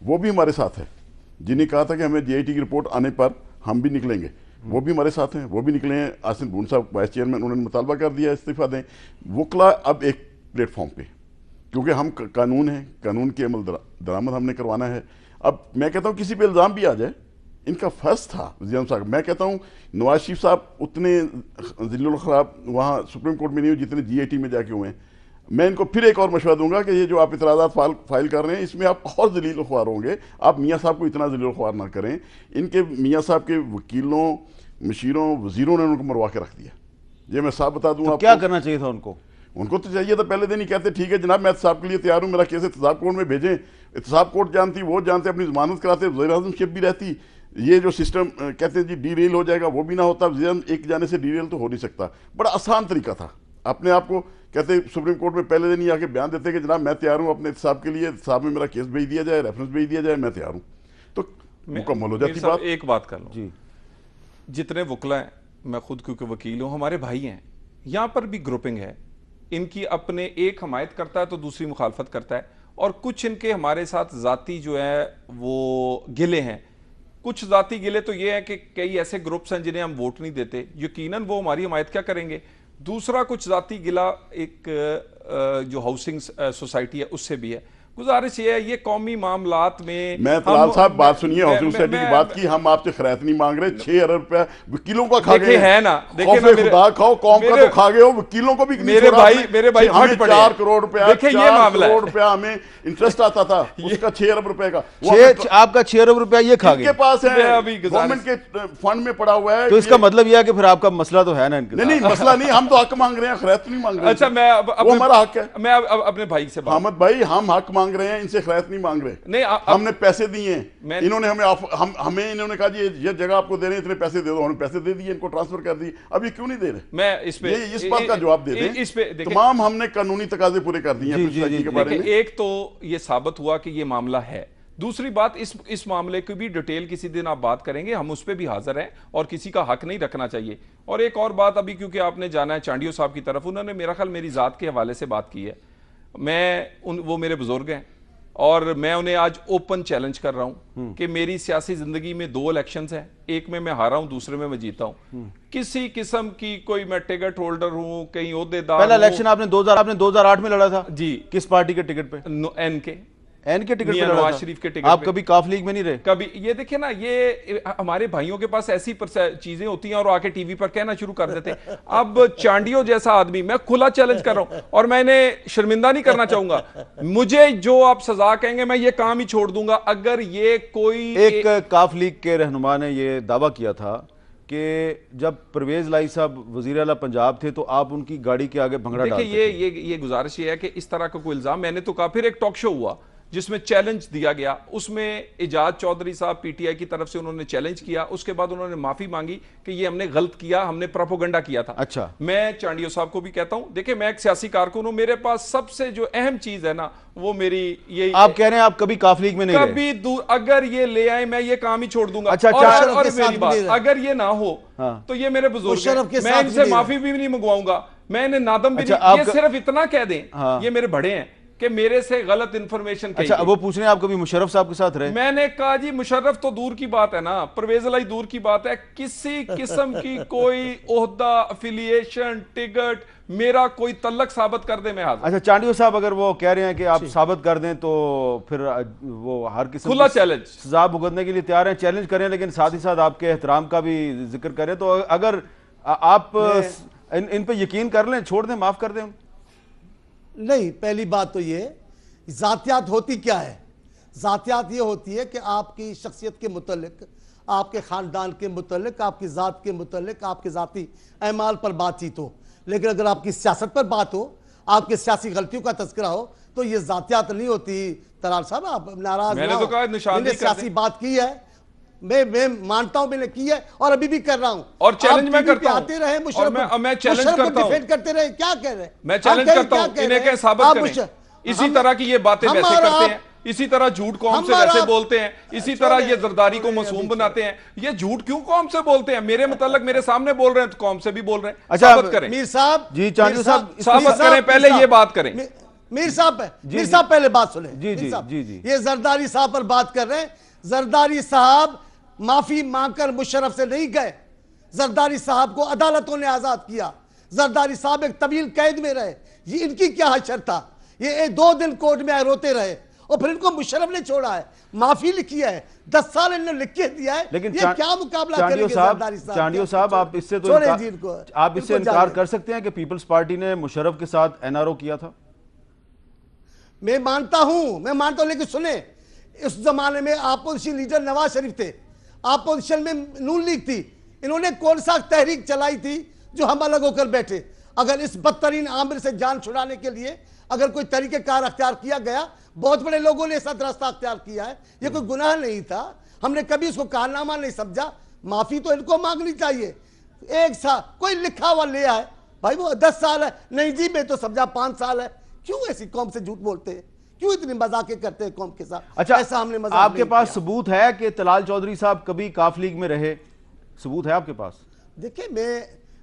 وہ بھی ہمارے ساتھ ہے، جنہیں کہا تھا کہ ہمیں جی آئی ٹی کی رپورٹ آنے پر ہم بھی نکلیں گے، وہ بھی ہمارے ساتھ ہیں، وہ بھی نکلے ہیں۔ آصف بھون صاحب وائس چیئرمین، انہوں نے مطالبہ کر دیا استعفیٰ دیں۔ وکلا اب ایک پلیٹ فارم پہ، کیونکہ ہم قانون ہیں، قانون کے عمل درآمد ہم نے کروانا ہے۔ اب میں کہتا ہوں کسی پہ الزام بھی آ جائے، ان کا فرض تھا وزیر اعظم صاحب، میں کہتا ہوں نواز شریف صاحب اتنے ذلیل الخراب وہاں سپریم کورٹ میں نہیں ہوئے جتنے جی آئی ٹی میں جا کے ہوئے ہیں۔ میں ان کو پھر ایک اور مشورہ دوں گا کہ یہ جو آپ اعتراضات فائل کر رہے ہیں، اس میں آپ اور ذلیل الخوار ہوں گے، آپ میاں صاحب کو اتنا ذلیل الخوار نہ کریں۔ ان کے میاں صاحب کے وکیلوں، مشیروں، وزیروں نے ان کو مروا کے رکھ دیا، یہ میں صاحب بتا دوں آپ کو۔ کیا کرنا چاہیے تھا ان کو تو چاہیے تھا پہلے دن ہی کہتے ٹھیک ہے جناب میں احتساب کے لیے تیار ہوں، میرا کیس احتساب کورٹ میں بھیجیں، احتساب کورٹ جانتی، وہ جانتے، اپنی ضمانت کراتے، وزیر اعظم شپ بھی رہتی، یہ جو سسٹم کہتے ہیں جی ڈی ریل ہو جائے گا وہ بھی نہ ہوتا، وزیر اعظم ایک جانے سے ڈی ریل تو ہو نہیں سکتا۔ بڑا آسان طریقہ تھا، اپنے آپ کو کہتے سپریم کورٹ میں پہلے دن ہی آ کے بیان دیتے کہ جناب میں تیار ہوں اپنے احتساب کے لیے، احتساب میں میرا کیس بھیج دیا جائے، ریفرنس بھیج دیا جائے، میں تیار ہوں، تو مکمل ہو جاتی بات۔ ایک بات کر لوں، جی جتنے وکلا ہیں، میں خود کیونکہ وکیل ہوں، ہمارے بھائی ہیں، یہاں پر بھی گروپنگ ہے، ان کی اپنے ایک حمایت کرتا ہے تو دوسری مخالفت کرتا ہے، اور کچھ ان کے ہمارے ساتھ ذاتی جو ہے وہ گلے ہیں۔ کچھ ذاتی گلے تو یہ ہے کہ کئی ایسے گروپس ہیں جنہیں ہم ووٹ نہیں دیتے، یقیناً وہ ہماری حمایت کیا کریں گے۔ دوسرا کچھ ذاتی گلہ ایک جو ہاؤسنگ سوسائٹی ہے اس سے بھی ہے۔ گزارش یہ ہے یہ قومی معاملات میں طلال صاحب بات سنیے، ہاؤسنگ سوسائٹی کی بات کی، ہم آپ سے خیرات نہیں مانگ رہے، 6 ارب روپے وکیلوں کا کھا گئے ہے نا، خوف خدا کھاؤ، قوم کا تو کھا گئے ہو، وکیلوں کو بھی میرے بھائی ہمیں 4 کروڑ روپیہ، دیکھیں یہ معاملہ 4 کروڑ روپیہ ہمیں انٹرسٹ آتا تھا، اس کا 6 ارب روپے کا آپ کا 6 ارب روپیہ یہ کھا گئے، کے پاس ہے، گورنمنٹ کے فنڈ میں پڑا ہوا ہے۔ تو اس کا مطلب یہ ہے کہ پھر آپ کا مسئلہ تو ہے نا ان کے ساتھ؟ نہیں مسئلہ نہیں، ہم تو حق مانگ رہے ہیں، خیرات نہیں مانگ رہے۔ اچھا وہ ہمارا حق ہے، میں اپنے بھائی سے بات، حامد بھائی ہم حق مانگ رہے ہیں، ان سے خیرات نہیں مانگ رہے۔ نہیں ہم نے پیسے دیے ہیں، انہوں نے ہمیں انہوں نے کہا جی یہ جگہ آپ کو دے رہے ہیں، اتنے پیسے دے دو، ہم نے پیسے دے دیے، ان کو ٹرانسفر کر دی، اب یہ کیوں نہیں دے رہے؟ میں اس پہ اس بات کا جواب دے دیں، تمام ہم نے قانونی تقاضے پورے کر دیے ہیں کے بارے میں۔ ایک تو یہ ثابت ہوا کہ یہ معاملہ ہے، دوسری بات اس معاملے کی بھی ڈیٹیل کسی دن آپ بات کریں گے، ہم اس پہ بھی حاضر ہیں، اور کسی کا حق نہیں رکھنا چاہیے۔ اور ایک اور بات ابھی کیونکہ آپ نے جانا ہے چانڈیو صاحب کی طرف، انہوں نے میرا خیال میری ذات کے حوالے سے بات کی ہے، وہ میرے بزرگ ہیں، اور میں انہیں آج اوپن چیلنج کر رہا ہوں کہ میری سیاسی زندگی میں 2 الیکشنز ہیں، ایک میں ہارا ہوں، دوسرے میں جیتا ہوں، کسی قسم کی کوئی میں ٹکٹ ہولڈر ہوں، کہیں عہدے دار ہوں۔ پہلا الیکشن آپ نے 2008 میں لڑا تھا جی، کس پارٹی کے ٹکٹ پہ؟ این کے ٹکٹ پہ لڑا نواز شریف کے ٹکٹ پہ۔ آپ کبھی کاف لیگ میں نہیں رہے؟ کبھی یہ دیکھیں نا، یہ ہمارے بھائیوں کے پاس ایسی چیزیں ہوتی ہیں اور آ کے ٹی وی پر کہنا شروع کر دیتے ہیں۔ اب چانڈیو جیسا آدمی، میں کھلا چیلنج کر رہا ہوں، اور میں انہیں شرمندہ نہیں کرنا چاہوں گا، مجھے جو آپ سزا کہیں گے میں یہ کام ہی چھوڑ دوں گا اگر یہ کوئی۔ ایک کاف لیگ کے رہنما نے یہ دعویٰ کیا تھا کہ جب پرویز لائی صاحب وزیر اعلیٰ پنجاب تھے تو آپ ان کی گاڑی کے آگے بھنگڑا ڈالتے تھے۔ دیکھیں یہ گزارش یہ ہے کہ اس طرح کا کوئی الزام، میں نے تو کہا، پھر ایک ٹاک شو ہوا جس میں چیلنج دیا گیا، اس میں اعجاز چودھری صاحب پی ٹی آئی کی طرف سے انہوں نے چیلنج کیا، اس کے بعد انہوں نے معافی مانگی کہ یہ ہم نے غلط کیا، ہم نے پروپیگنڈا کیا تھا۔ اچھا، میں چانڈیو صاحب کو بھی کہتا ہوں، دیکھیں میں ایک سیاسی کارکن ہوں، میرے پاس سب سے جو اہم چیز ہے نا وہ میری یہ۔ آپ کہہ رہے ہیں آپ کبھی کاف لیگ میں نہیں رہے؟ کبھی اگر یہ لے آئے میں یہ کام ہی چھوڑ دوں گا۔ اچھا، اور میری بات اگر یہ نہ ہو تو یہ میرے بزرگ ہیں، میں ان سے معافی بھی نہیں منگواؤں گا، میں انہیں نادم بھی نہیں، یہ صرف اتنا کہہ دیں یہ میرے بڑے ہیں کہ میرے سے غلط انفارمیشن کہی۔ اچھا، وہ پوچھ رہے ہیں آپ کبھی مشرف صاحب کے ساتھ رہے؟ میں نے کہا جی مشرف تو دور کی بات ہے نا، پرویز الہی دور کی بات ہے، کسی قسم کی کوئی عہدہ، افیلیشن، ٹکٹ، میرا کوئی تعلق ثابت کر دے میں حاضر۔ اچھا، چانڈیو صاحب اگر وہ کہہ رہے ہیں کہ آپ ثابت کر دیں تو پھر وہ ہر قسم کھلا چیلنج سزا بھگتنے کے لیے تیار ہیں، چیلنج کریں، لیکن ساتھ ہی ساتھ آپ کے احترام کا بھی ذکر کریں، تو اگر آپ ان پہ یقین کر لیں، چھوڑ دیں، معاف کر دیں؟ نہیں، پہلی بات تو یہ ذاتیات ہوتی کیا ہے؟ ذاتیات یہ ہوتی ہے کہ آپ کی شخصیت کے متعلق، آپ کے خاندان کے متعلق، آپ کی ذات کے متعلق، آپ کے ذاتی اعمال پر بات چیت ہو، لیکن اگر آپ کی سیاست پر بات ہو، آپ کے سیاسی غلطیوں کا تذکرہ ہو تو یہ ذاتیات نہیں ہوتی۔ طلال صاحب آپ ناراض میں نے تو کہا نشاندہی میں نے سیاسی بات کی ہے، میں مانتا ہوں میں نے کی ہے اور ابھی بھی کر رہا ہوں، اور چیلنج میں کرتا ہوں، آتے رہے مشرف میں چیلنج کرتا ہوں، ڈیفینڈ کرتے رہے، کیا کہہ رہے ہیں؟ میں چیلنج کرتا ہوں، انہیں کہ ثابت کریں۔ اسی طرح کی یہ باتیں ویسے کرتے ہیں, اسی طرح جھوٹ قوم سے ویسے بولتے ہیں, اسی طرح یہ زرداری کو معصوم بناتے ہیں. یہ جھوٹ کیوں قوم سے بولتے ہیں؟ میرے متعلق میرے سامنے بول رہے ہیں تو قوم سے بھی بول رہے ہیں. ثابت کریں میر صاحب, جی چانڈیو صاحب ثابت کریں, پہلے یہ بات کریں. میر صاحب پہلے بات سنیں. جی یہ زرداری صاحب پر بات کر رہے ہیں. زرداری صاحب معافی مانگ کر مشرف سے نہیں گئے. زرداری صاحب کو عدالتوں نے آزاد کیا. زرداری صاحب ایک طویل قید میں رہے. یہ ان کی کیا حشر تھا؟ یہ 2 دن کورٹ میں آئے, روتے رہے, اور پھر ان کو مشرف نے چھوڑا ہے. معافی لکھی ہے, 10 سال انہوں نے لکھ کے دیا ہے. لیکن یہ کیا مقابلہ کریں گے زرداری صاحب؟ چانڈیو صاحب آپ اس سے تو آپ اس سے انکار کر سکتے ہیں کہ پیپلز پارٹی نے مشرف کے ساتھ NRO کیا تھا؟ میں مانتا ہوں, لیکن سنیں, اس زمانے میں اپوزیشن لیڈر نواز شریف تھے, اپوزیشن میں نون لیگ تھی. انہوں نے کون سا تحریک چلائی تھی جو ہم الگ ہو کر بیٹھے؟ اگر اس بدترین عامر سے جان چھڑانے کے لیے اگر کوئی طریقہ کار اختیار کیا گیا, بہت بڑے لوگوں نے ایسا راستہ اختیار کیا ہے. یہ کوئی گناہ نہیں تھا, ہم نے کبھی اس کو کارنامہ نہیں سمجھا. معافی تو ان کو مانگنی چاہیے. ایک سال کوئی لکھا ہوا لے آئے, بھائی وہ 10 سال ہے, نہیں جی میں تو سمجھا 5 سال ہے. کیوں ایسی قوم سے جھوٹ بولتے ہیں؟ کیوں اتنی مذاقیں کرتے ہیں قوم کے ساتھ؟ اچھا, ایسا ہم نے مذاق آپ کے نہیں پاس کیا. ثبوت ہے کہ طلال چودھری صاحب کبھی کاف لیگ میں رہے؟ ثبوت ہے آپ کے پاس؟ دیکھیں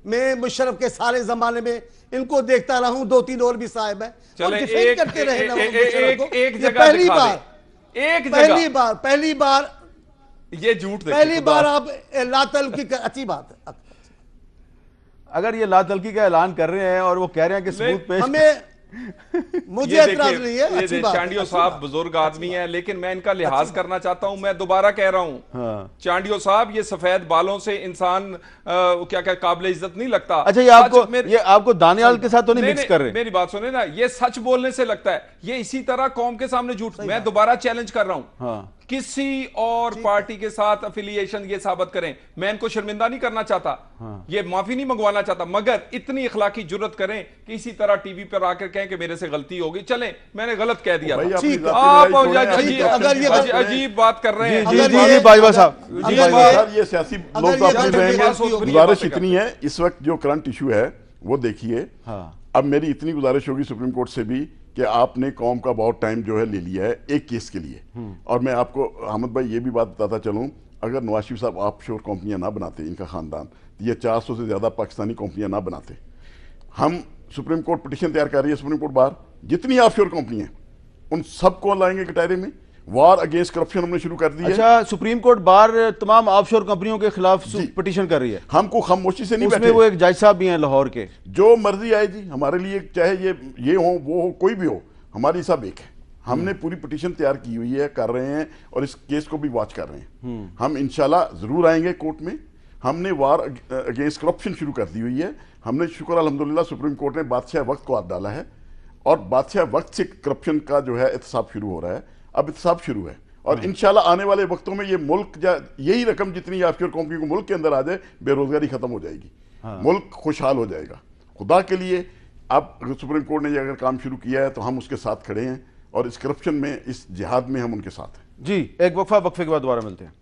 میں مشرف کے سارے زمانے میں ان کو دیکھتا رہا ہوں, 2-3 اور بھی صاحب ہیں, اور ڈیفینڈ کرتے رہے نا مشرف کو. یہ پہلی بار یہ جھوٹ پہلی بار آپ لا تلقی کا اچھی بات ہے. اگر یہ لا تلقی کا اعلان کر رہے ہیں اور وہ کہہ رہے ہیں کہ ثبوت پیش ہمیں مجھے اعتراض نہیں ہے. اچھی بات, چانڈیو صاحب بزرگ آدمی ہیں, لیکن میں ان کا لحاظ کرنا چاہتا ہوں. میں دوبارہ کہہ رہا ہوں, چانڈیو صاحب یہ سفید بالوں سے انسان کیا قابل عزت نہیں لگتا. اچھا, یہ آپ کو دانیال کے ساتھ تو نہیں مکس کر رہے؟ میری بات سنیں نا, یہ سچ بولنے سے لگتا ہے, یہ اسی طرح قوم کے سامنے جھوٹ. میں دوبارہ چیلنج کر رہا ہوں, کسی اور پارٹی کے ساتھ افیلیشن یہ ثابت کریں. میں ان کو شرمندہ نہیں کرنا چاہتا, یہ معافی نہیں منگوانا چاہتا, مگر اتنی اخلاقی جرت کریں کہ اسی طرح ٹی وی پر آ کر کہیں کہ میرے سے غلطی ہوگی. چلیں, میں نے غلط کہہ دیا, آپ عجیب بات کر رہے ہیں. باجوہ صاحب, یہ سیاسی لوگ تو اپنے ذہن میں گزارش اتنی ہے اس وقت جو کرنٹ ایشو ہے وہ دیکھیے. اب میری اتنی گزارش ہوگی سپریم کورٹ سے بھی کہ آپ نے قوم کا بہت ٹائم جو ہے لے لیا ہے ایک کیس کے لیے. اور میں آپ کو احمد بھائی یہ بھی بات بتاتا چلوں, اگر نواز شریف صاحب آف شور کمپنیاں نہ بناتے, ان کا خاندان, یہ 400 سے زیادہ پاکستانی کمپنیاں نہ بناتے. ہم سپریم کورٹ پٹیشن تیار کر رہی ہے, سپریم کورٹ بار جتنی آف شور کمپنی ہیں ان سب کو لائیں گے کٹہرے میں. وار اگینسٹ کرپشن ہم نے شروع کر دی ہے. اچھا, سپریم کورٹ بار تمام آف شور کمپنیوں کے خلاف پٹیشن کر رہی ہے. ہم کو خاموشی سے نہیں اس بیٹھے. میں وہ ایک جج صاحب بھی ہیں لاہور کے, جو مرضی آئے جی ہمارے لیے, چاہے یہ ہو وہ ہو کوئی بھی ہو, ہماری سب ایک ہے. ہم نے پوری پٹیشن تیار کی ہوئی ہے, کر رہے ہیں, اور اس کیس کو بھی واچ کر رہے ہیں. ہم انشاءاللہ ضرور آئیں گے کورٹ میں. ہم نے وار اگینسٹ کرپشن شروع کر دی ہوئی ہے. ہم نے شکر الحمدللہ سپریم کورٹ نے بادشاہ وقت کو ہاتھ ڈالا ہے, اور بادشاہ وقت سے کرپشن کا جو ہے احتساب شروع ہو رہا ہے. اب احتساب شروع ہے, اور انشاءاللہ آنے والے وقتوں میں یہ ملک یہی رقم جتنی آف شور کمپنی کو ملک کے اندر آ جائے, بے روزگاری ختم ہو جائے گی, ملک خوشحال ہو جائے گا. خدا کے لیے اب سپریم کورٹ نے یہ اگر کام شروع کیا ہے تو ہم اس کے ساتھ کھڑے ہیں, اور اس کرپشن میں, اس جہاد میں ہم ان کے ساتھ ہیں. جی ایک وقفے کے بعد دوبارہ ملتے ہیں.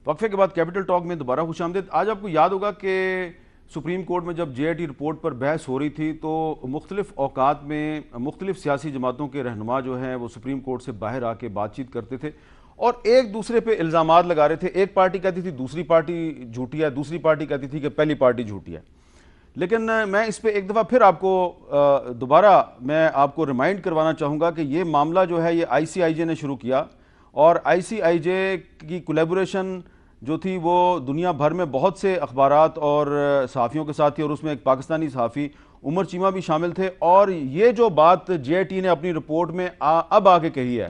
وقفے کے بعد کیپٹل ٹاک میں دوبارہ خوش آمدید. آج آپ کو یاد ہوگا کہ سپریم کورٹ میں جب JIT رپورٹ پر بحث ہو رہی تھی تو مختلف اوقات میں مختلف سیاسی جماعتوں کے رہنما جو ہیں وہ سپریم کورٹ سے باہر آ کے بات چیت کرتے تھے اور ایک دوسرے پہ الزامات لگا رہے تھے. ایک پارٹی کہتی تھی دوسری پارٹی جھوٹی ہے, دوسری پارٹی کہتی تھی کہ پہلی پارٹی جھوٹی ہے. لیکن میں اس پہ ایک دفعہ پھر آپ کو دوبارہ میں آپ کو ریمائنڈ کروانا چاہوں گا کہ یہ معاملہ جو ہے یہ ICIJ نے شروع کیا, اور ICIJ کی کولیبوریشن جو تھی وہ دنیا بھر میں بہت سے اخبارات اور صحافیوں کے ساتھ تھی, اور اس میں ایک پاکستانی صحافی عمر چیمہ بھی شامل تھے. اور یہ جو بات JIT نے اپنی رپورٹ میں اب آ کے کہی ہے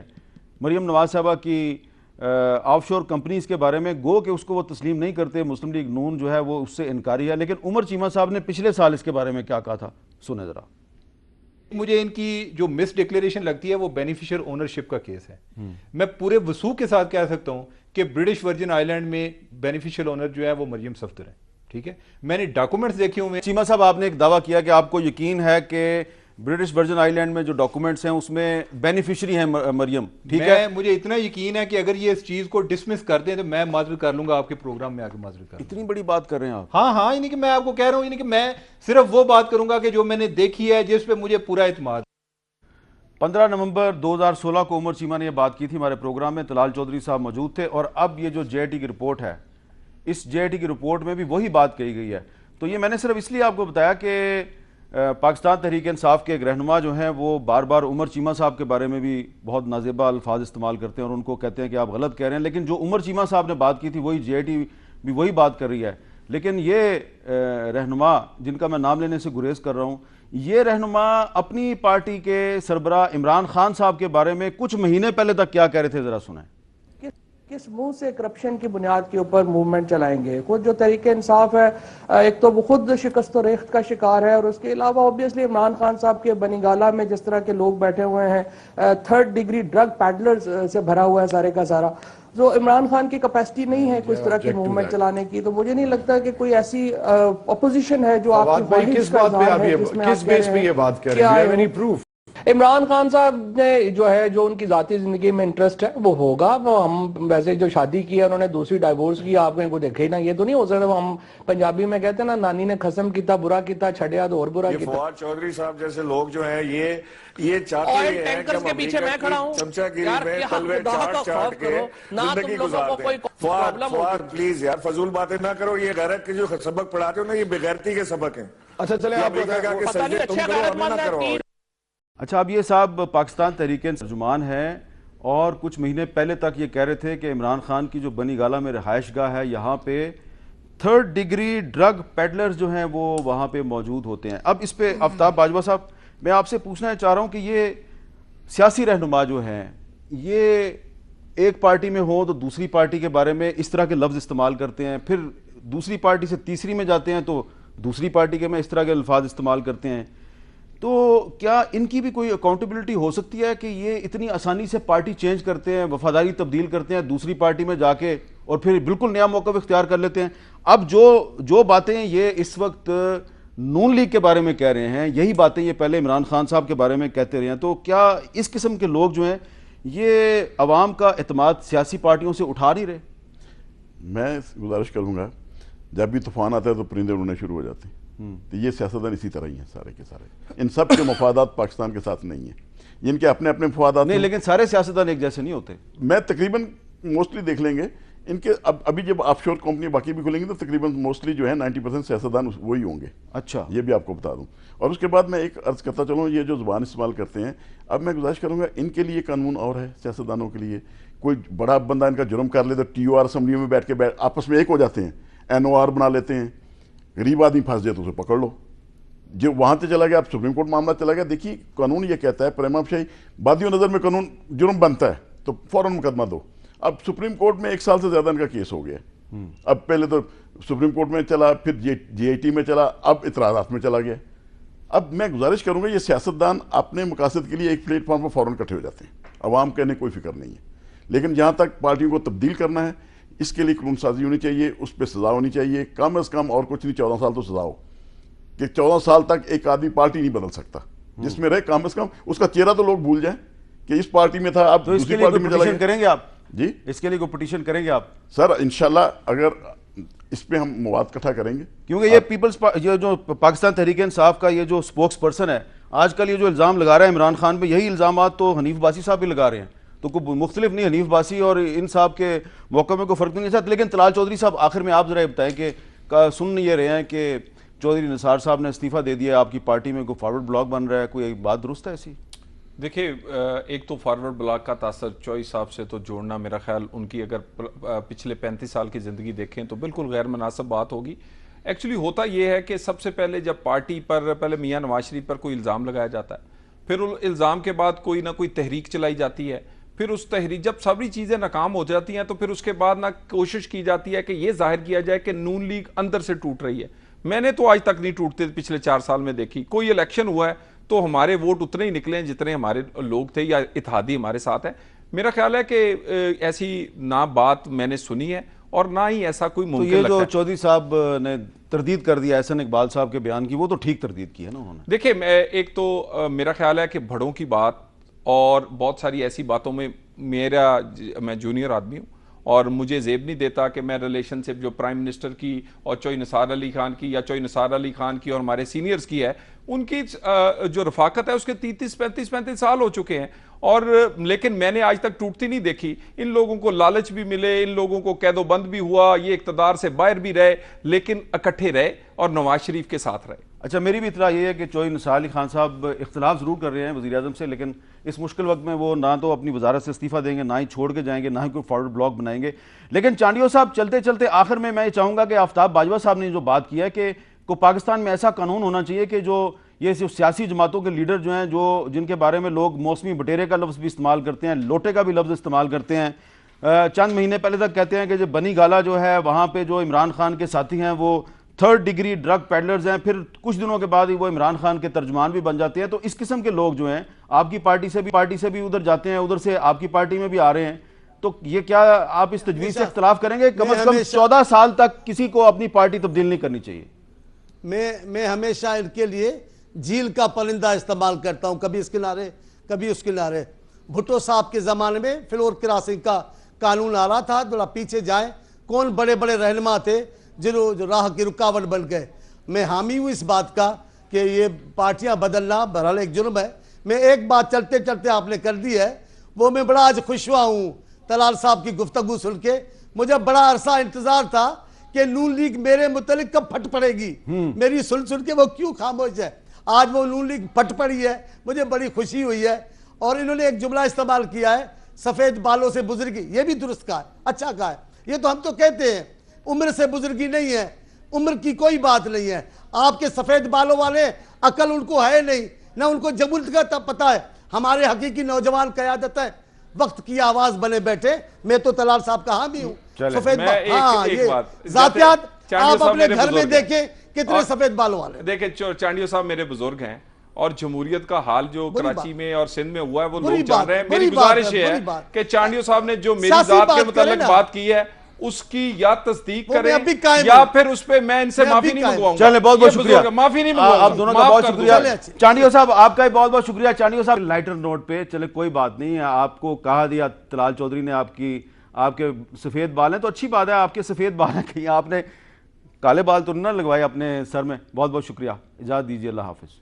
مریم نواز صاحبہ کی آف شور کمپنیز کے بارے میں, گو کہ اس کو وہ تسلیم نہیں کرتے, مسلم لیگ نون جو ہے وہ اس سے انکاری ہے, لیکن عمر چیمہ صاحب نے پچھلے سال اس کے بارے میں کیا کہا تھا, سنیں ذرا. مجھے ان کی جو مس ڈکلیریشن لگتی ہے وہ بینیفیشر اونرشپ کا کیس ہے. میں پورے وثوق کے ساتھ کہہ سکتا ہوں کہ برٹش ورجن آئی لینڈ میں بینیفیشل اونر جو ہے وہ مریم صفدر ہے. ٹھیک ہے, میں نے ڈاکومنٹس دیکھے ہوئے. چیمہ صاحب, آپ نے ایک دعویٰ کیا کہ آپ کو یقین ہے کہ برٹش ورجن آئی لینڈ میں جو ڈاکومنٹس ہیں اس میں بینیفیشری ہیں مریم, ٹھیک ہے. مجھے اتنا یقین ہے کہ اگر یہ اس چیز کو ڈسمس کر دیں تو میں معذرت کر لوں گا آپ کے پروگرام میں آ کے معذرت کر لوں گا. اتنی بڑی بات کر رہے ہیں آپ. ہاں یعنی کہ میں آپ کو کہہ رہا ہوں یعنی کہ میں صرف وہ بات کروں گا کہ جو میں نے دیکھی ہے, جس پہ مجھے پورا اعتماد. 15 نومبر 2016 کو عمر چیمہ نے یہ بات کی تھی ہمارے پروگرام میں, طلال چودھری صاحب موجود تھے, اور اب یہ جو جے آئی ٹی کی رپورٹ ہے, اس جے آئی ٹی کی رپورٹ میں بھی وہی بات کہی گئی ہے. تو یہ میں نے صرف اس لیے آپ کو بتایا کہ پاکستان تحریک انصاف کے ایک رہنما جو ہیں وہ بار بار عمر چیمہ صاحب کے بارے میں بھی بہت نازیبا الفاظ استعمال کرتے ہیں اور ان کو کہتے ہیں کہ آپ غلط کہہ رہے ہیں, لیکن جو عمر چیمہ صاحب نے بات کی تھی وہی جے آئی ٹی بھی وہی بات کر رہی ہے. لیکن یہ رہنما جن کا میں نام لینے سے گریز کر رہا ہوں, یہ رہنما اپنی پارٹی کے سربراہ عمران خان صاحب کے بارے میں کچھ مہینے پہلے تک کیا کہہ رہے تھے, ذرا سنیں. کس منہ سے کرپشن کی بنیاد کے اوپر موومنٹ چلائیں گے؟ خود جو تحریک انصاف ہے ایک تو وہ خود شکست و ریخت کا شکار ہے, اور اس کے علاوہ اوبیسلی عمران خان صاحب کے بنی گالہ میں جس طرح کے لوگ بیٹھے ہوئے ہیں, 3rd ڈگری ڈرگ پیڈلرز سے بھرا ہوا ہے سارے کا سارا. جو عمران خان کی کیپیسٹی نہیں ہے کوئی اس طرح کی موومنٹ چلانے کی, تو مجھے نہیں لگتا کہ کوئی ایسی اپوزیشن ہے جو آپ کی کس بات پہ آپ کس بیس پہ یہ بات کر رہے ہیں؟ عمران خان صاحب نے جو ہے جو ان کی ذاتی زندگی میں انٹرسٹ ہے وہ ہوگا. وہ ہم ویسے جو شادی کی ہے انہوں نے دوسری ڈائیورس کی, آپ نے کو دیکھے نا, یہ تو نہیں ہو سکتا. ہم پنجابی میں کہتے ہیں نا, نانی نے خسم کیتا برا کیتا چھڑیا تو اور برا کیتا. فواد چودھری صاحب جیسے لوگ جو ہیں یہ چاہتے ہیں کہ ہم پیچھے میں کھڑا ہوں چمچہ گیری میں تلوے چاٹ کے زندگی گزار دیں. فواد پلیز یار فضول باتیں نہ کرو, یہ غیرت کے جو سبق پڑھاتے ہو نا یہ بغیرتی کے سبق ہیں. اچھا چلیں آپ تم کرو ہم نہ کرو. اچھا, اب یہ صاحب پاکستان تحریک ترجمان ہیں اور کچھ مہینے پہلے تک یہ کہہ رہے تھے کہ عمران خان کی جو بنی گالہ میں رہائش گاہ ہے یہاں پہ 3rd ڈگری ڈرگ پیڈلرز جو ہیں وہ وہاں پہ موجود ہوتے ہیں. اب اس پہ آفتاب باجوہ صاحب میں آپ سے پوچھنا چاہ رہا ہوں کہ یہ سیاسی رہنما جو ہیں یہ ایک پارٹی میں ہو تو دوسری پارٹی کے بارے میں اس طرح کے لفظ استعمال کرتے ہیں, پھر دوسری پارٹی سے تیسری میں جاتے ہیں تو دوسری پارٹی کے میں اس طرح کے الفاظ استعمال کرتے ہیں. تو کیا ان کی بھی کوئی اکاؤنٹیبلٹی ہو سکتی ہے کہ یہ اتنی آسانی سے پارٹی چینج کرتے ہیں, وفاداری تبدیل کرتے ہیں دوسری پارٹی میں جا کے, اور پھر بالکل نیا موقف اختیار کر لیتے ہیں؟ اب جو باتیں یہ اس وقت نون لیگ کے بارے میں کہہ رہے ہیں, یہی باتیں یہ پہلے عمران خان صاحب کے بارے میں کہتے رہے ہیں. تو کیا اس قسم کے لوگ جو ہیں یہ عوام کا اعتماد سیاسی پارٹیوں سے اٹھا نہیں رہے؟ میں گزارش کروں گا, جب بھی طوفان آتا ہے تو پرندے اڑنے شروع ہو جاتے ہیں. تو یہ سیاستدان اسی طرح ہی ہیں سارے کے سارے, ان سب کے مفادات پاکستان کے ساتھ نہیں ہیں, ان کے اپنے اپنے مفادات نہیں, لیکن سارے سیاستدان ایک جیسے نہیں ہوتے. میں تقریباً موسٹلی دیکھ لیں گے ان کے, ابھی جب آف شور کمپنی باقی بھی کھلیں گے تو تقریباً موسٹلی جو ہے 90% سیاستدان وہی ہوں گے. اچھا, یہ بھی آپ کو بتا دوں. اور اس کے بعد میں ایک عرض کرتا چلوں, یہ جو زبان استعمال کرتے ہیں, اب میں گزارش کروں گا ان کے لیے قانون اور ہے, سیاستدانوں کے لیے کوئی بڑا بندہ ان کا جرم کر لے تو ٹی او آر اسمبلیوں میں بیٹھ کے آپس میں ایک ہو جاتے ہیں, این او آر بنا لیتے ہیں. غریب آدمی پھنس جائے تو اسے پکڑ لو, جو وہاں سے چلا گیا, اب سپریم کورٹ معاملہ چلا گیا. دیکھیے قانون یہ کہتا ہے پریما فیشی بادیوں نظر میں قانون جرم بنتا ہے تو فوراً مقدمہ دو. اب سپریم کورٹ میں 1 سال سے زیادہ ان کا کیس ہو گیا. اب پہلے تو سپریم کورٹ میں چلا, پھر جے آئی ٹی میں چلا, اب اعتراضات میں چلا گیا. اب میں گزارش کروں گا یہ سیاستدان اپنے مقاصد کے لیے ایک پلیٹ فارم پر فوراً اکٹھے ہو جاتے ہیں, عوام کہنے کوئی فکر نہیں ہے. لیکن جہاں تک پارٹیوں کو تبدیل کرنا ہے اس کے لیے قانون سازی ہونی چاہیے, اس پہ سزا ہونی چاہیے, کم از کم اور کچھ نہیں 14 سال تو سزا ہو, کہ 14 سال تک ایک آدمی پارٹی نہیں بدل سکتا. جس میں رہے کم از کم اس کا چہرہ تو لوگ بھول جائیں کہ اس پارٹی میں تھا, اب دوسری پارٹی میں چلا گیا. کریں گے آپ جی, اس کے لیے کوئی پٹیشن کریں گے آپ؟ سر انشاءاللہ اگر اس پہ ہم مواد اکٹھا کریں گے, کیونکہ یہ پیپلز یہ جو پاکستان تحریک انصاف کا یہ جو سپوکس پرسن ہے آج کل یہ جو الزام لگا رہا ہے عمران خان پہ, یہی الزامات تو حنیف باسی صاحب بھی لگا رہے ہیں. تو کوئی مختلف نہیں, حنیف باسی اور ان صاحب کے موقع میں کوئی فرق نہیں ہے. لیکن طلال چودھری صاحب آخر میں آپ ذرا یہ بتائیں کہ سن یہ رہے ہیں کہ چودھری نثار صاحب نے استعفیٰ دے دیا, آپ کی پارٹی میں کوئی فارورڈ بلاک بن رہا ہے, کوئی بات درست ہے ایسی؟ دیکھیں, ایک تو فارورڈ بلاک کا تاثر چوئی صاحب سے تو جوڑنا میرا خیال ان کی اگر پچھلے 35 سال کی زندگی دیکھیں تو بالکل غیر مناسب بات ہوگی. ایکچولی ہوتا یہ ہے کہ سب سے پہلے جب پارٹی پر پہلے میاں نواز شریف پر کوئی الزام لگایا جاتا ہے, پھر الزام کے بعد کوئی نہ کوئی تحریک چلائی جاتی ہے, پھر اس تحریک جب ساری چیزیں ناکام ہو جاتی ہیں تو پھر اس کے بعد نہ کوشش کی جاتی ہے کہ یہ ظاہر کیا جائے کہ نون لیگ اندر سے ٹوٹ رہی ہے. میں نے تو آج تک نہیں ٹوٹتے پچھلے 4 سال میں دیکھی. کوئی الیکشن ہوا ہے تو ہمارے ووٹ اتنے ہی نکلے ہیں جتنے ہمارے لوگ تھے یا اتحادی ہمارے ساتھ ہے. میرا خیال ہے کہ ایسی نہ بات میں نے سنی ہے, اور نہ ہی ایسا کوئی تو ممکن یہ لگتا جو ہے. چودھری صاحب نے تردید کر دیا احسن اقبال صاحب کے بیان کی, وہ تو ٹھیک تردید کی ہے نا انہوں نے. دیکھیں ایک تو میرا خیال ہے کہ بڑوں کی بات اور بہت ساری ایسی باتوں میں میں جونیئر آدمی ہوں اور مجھے زیب نہیں دیتا کہ میں ریلیشن شپ جو پرائم منسٹر کی اور چوئی نثار علی خان کی یا چوئی نثار علی خان کی اور ہمارے سینئرز کی ہے, ان کی جو رفاقت ہے اس کے 35 سال ہو چکے ہیں, اور لیکن میں نے آج تک ٹوٹتی نہیں دیکھی. ان لوگوں کو لالچ بھی ملے, ان لوگوں کو قید و بند بھی ہوا, یہ اقتدار سے باہر بھی رہے, لیکن اکٹھے رہے اور نواز شریف کے ساتھ رہے. اچھا, میری بھی اطلاع یہ ہے کہ چوئی نثار علی خان صاحب اختلاف ضرور کر رہے ہیں وزیر اعظم سے, لیکن اس مشکل وقت میں وہ نہ تو اپنی وزارت سے استعفیٰ دیں گے, نہ ہی چھوڑ کے جائیں گے, نہ ہی کوئی فارورڈ بلاک بنائیں گے. لیکن چانڈیو صاحب چلتے چلتے آخر میں یہ چاہوں گا کہ آفتاب باجوہ صاحب نے جو بات کی ہے کہ پاکستان میں ایسا قانون ہونا چاہیے کہ جو یہ سیاسی جماعتوں کے لیڈر جو ہیں, جن کے بارے میں لوگ موسمی بٹیرے کا لفظ بھی استعمال کرتے ہیں, لوٹے کا بھی لفظ استعمال کرتے ہیں, چند مہینے پہلے تک کہتے ہیں کہ جو بنی گالا جو ہے وہاں پہ جو عمران خان کے ساتھی ہیں وہ 3rd ڈگری ڈرگ پیڈلرز ہیں, پھر کچھ دنوں کے بعد ہی وہ عمران خان کے ترجمان بھی بن جاتے ہیں. تو اس قسم کے لوگ جو ہیں آپ کی پارٹی سے بھی ادھر جاتے ہیں, ادھر سے آپ کی پارٹی میں بھی آ رہے ہیں, تو یہ کیا آپ اس تجویز سے اختلاف کریں گے؟ کم از کم 14 سال تک کسی کو اپنی پارٹی تبدیل نہیں کرنی چاہیے. میں ہمیشہ ان کے لیے جھیل کا پرندہ استعمال کرتا ہوں, کبھی اس کنارے کبھی اس کنارے. بھٹو صاحب کے زمانے میں فلور کراسنگ کا قانون آ رہا تھا, ذرا پیچھے جائیں, کون بڑے بڑے رہنما تھے جو راہ کی رکاوٹ بن گئے. میں حامی ہوں اس بات کا کہ یہ پارٹیاں بدلنا بہرحال ایک جرم ہے. میں ایک بات چلتے چلتے آپ نے کر دی ہے, وہ میں بڑا آج خوش ہوا ہوں طلال صاحب کی گفتگو سن کے. مجھے بڑا عرصہ انتظار تھا کہ نون لیگ میرے متعلق کب پھٹ پڑے گی, میری سن کے وہ کیوں خاموش ہے. آج وہ نون لیگ پھٹ پڑی ہے, مجھے بڑی خوشی ہوئی ہے. اور انہوں نے ایک جملہ استعمال کیا ہے, سفید بالوں سے بزرگی, یہ بھی درست کہا ہے, اچھا کہا ہے. یہ تو ہم تو کہتے ہیں عمر سے بزرگی نہیں ہے, عمر کی کوئی بات نہیں ہے. آپ کے سفید بالوں والے عقل ان کو ہے نہیں, نہ ان کو جمہوریت کا پتہ ہے. ہمارے حقیقی نوجوان قیادت ہے, وقت کی آواز بنے بیٹھے. میں تو طلال صاحب کا حامی ہوں. سفید ذاتیات آپ اپنے گھر میں دیکھیں کتنے سفید بالوں والے. دیکھیں چانڈیو صاحب میرے بزرگ ہیں, اور جمہوریت کا حال جو کراچی میں اور سندھ میں ہوا ہے وہ لوگ جان رہے ہیں. میری گزارش یہ ہے کہ چانڈیو صاحب نے جو میری ذات کے متعلق بات کی ہے اس کی یا تصدیق کریں یا پھر اس پہ میں ان سے معافی نہیں منگواؤں گا. چلیں, بہت بہت شکریہ, معافی نہیں منگواؤں گا. آپ دونوں کا بہت شکریہ. چانڈیو صاحب آپ کا بھی بہت بہت شکریہ. چانڈیو صاحب لائٹر نوٹ پہ چلے کوئی بات نہیں ہے, آپ کو کہا دیا طلال چودھری نے آپ کے سفید بال ہیں تو اچھی بات ہے, آپ کے سفید بال ہیں, کہیں آپ نے کالے بال تو نہ لگوائے اپنے سر میں. بہت بہت شکریہ, اجازت دیجیے, اللہ حافظ.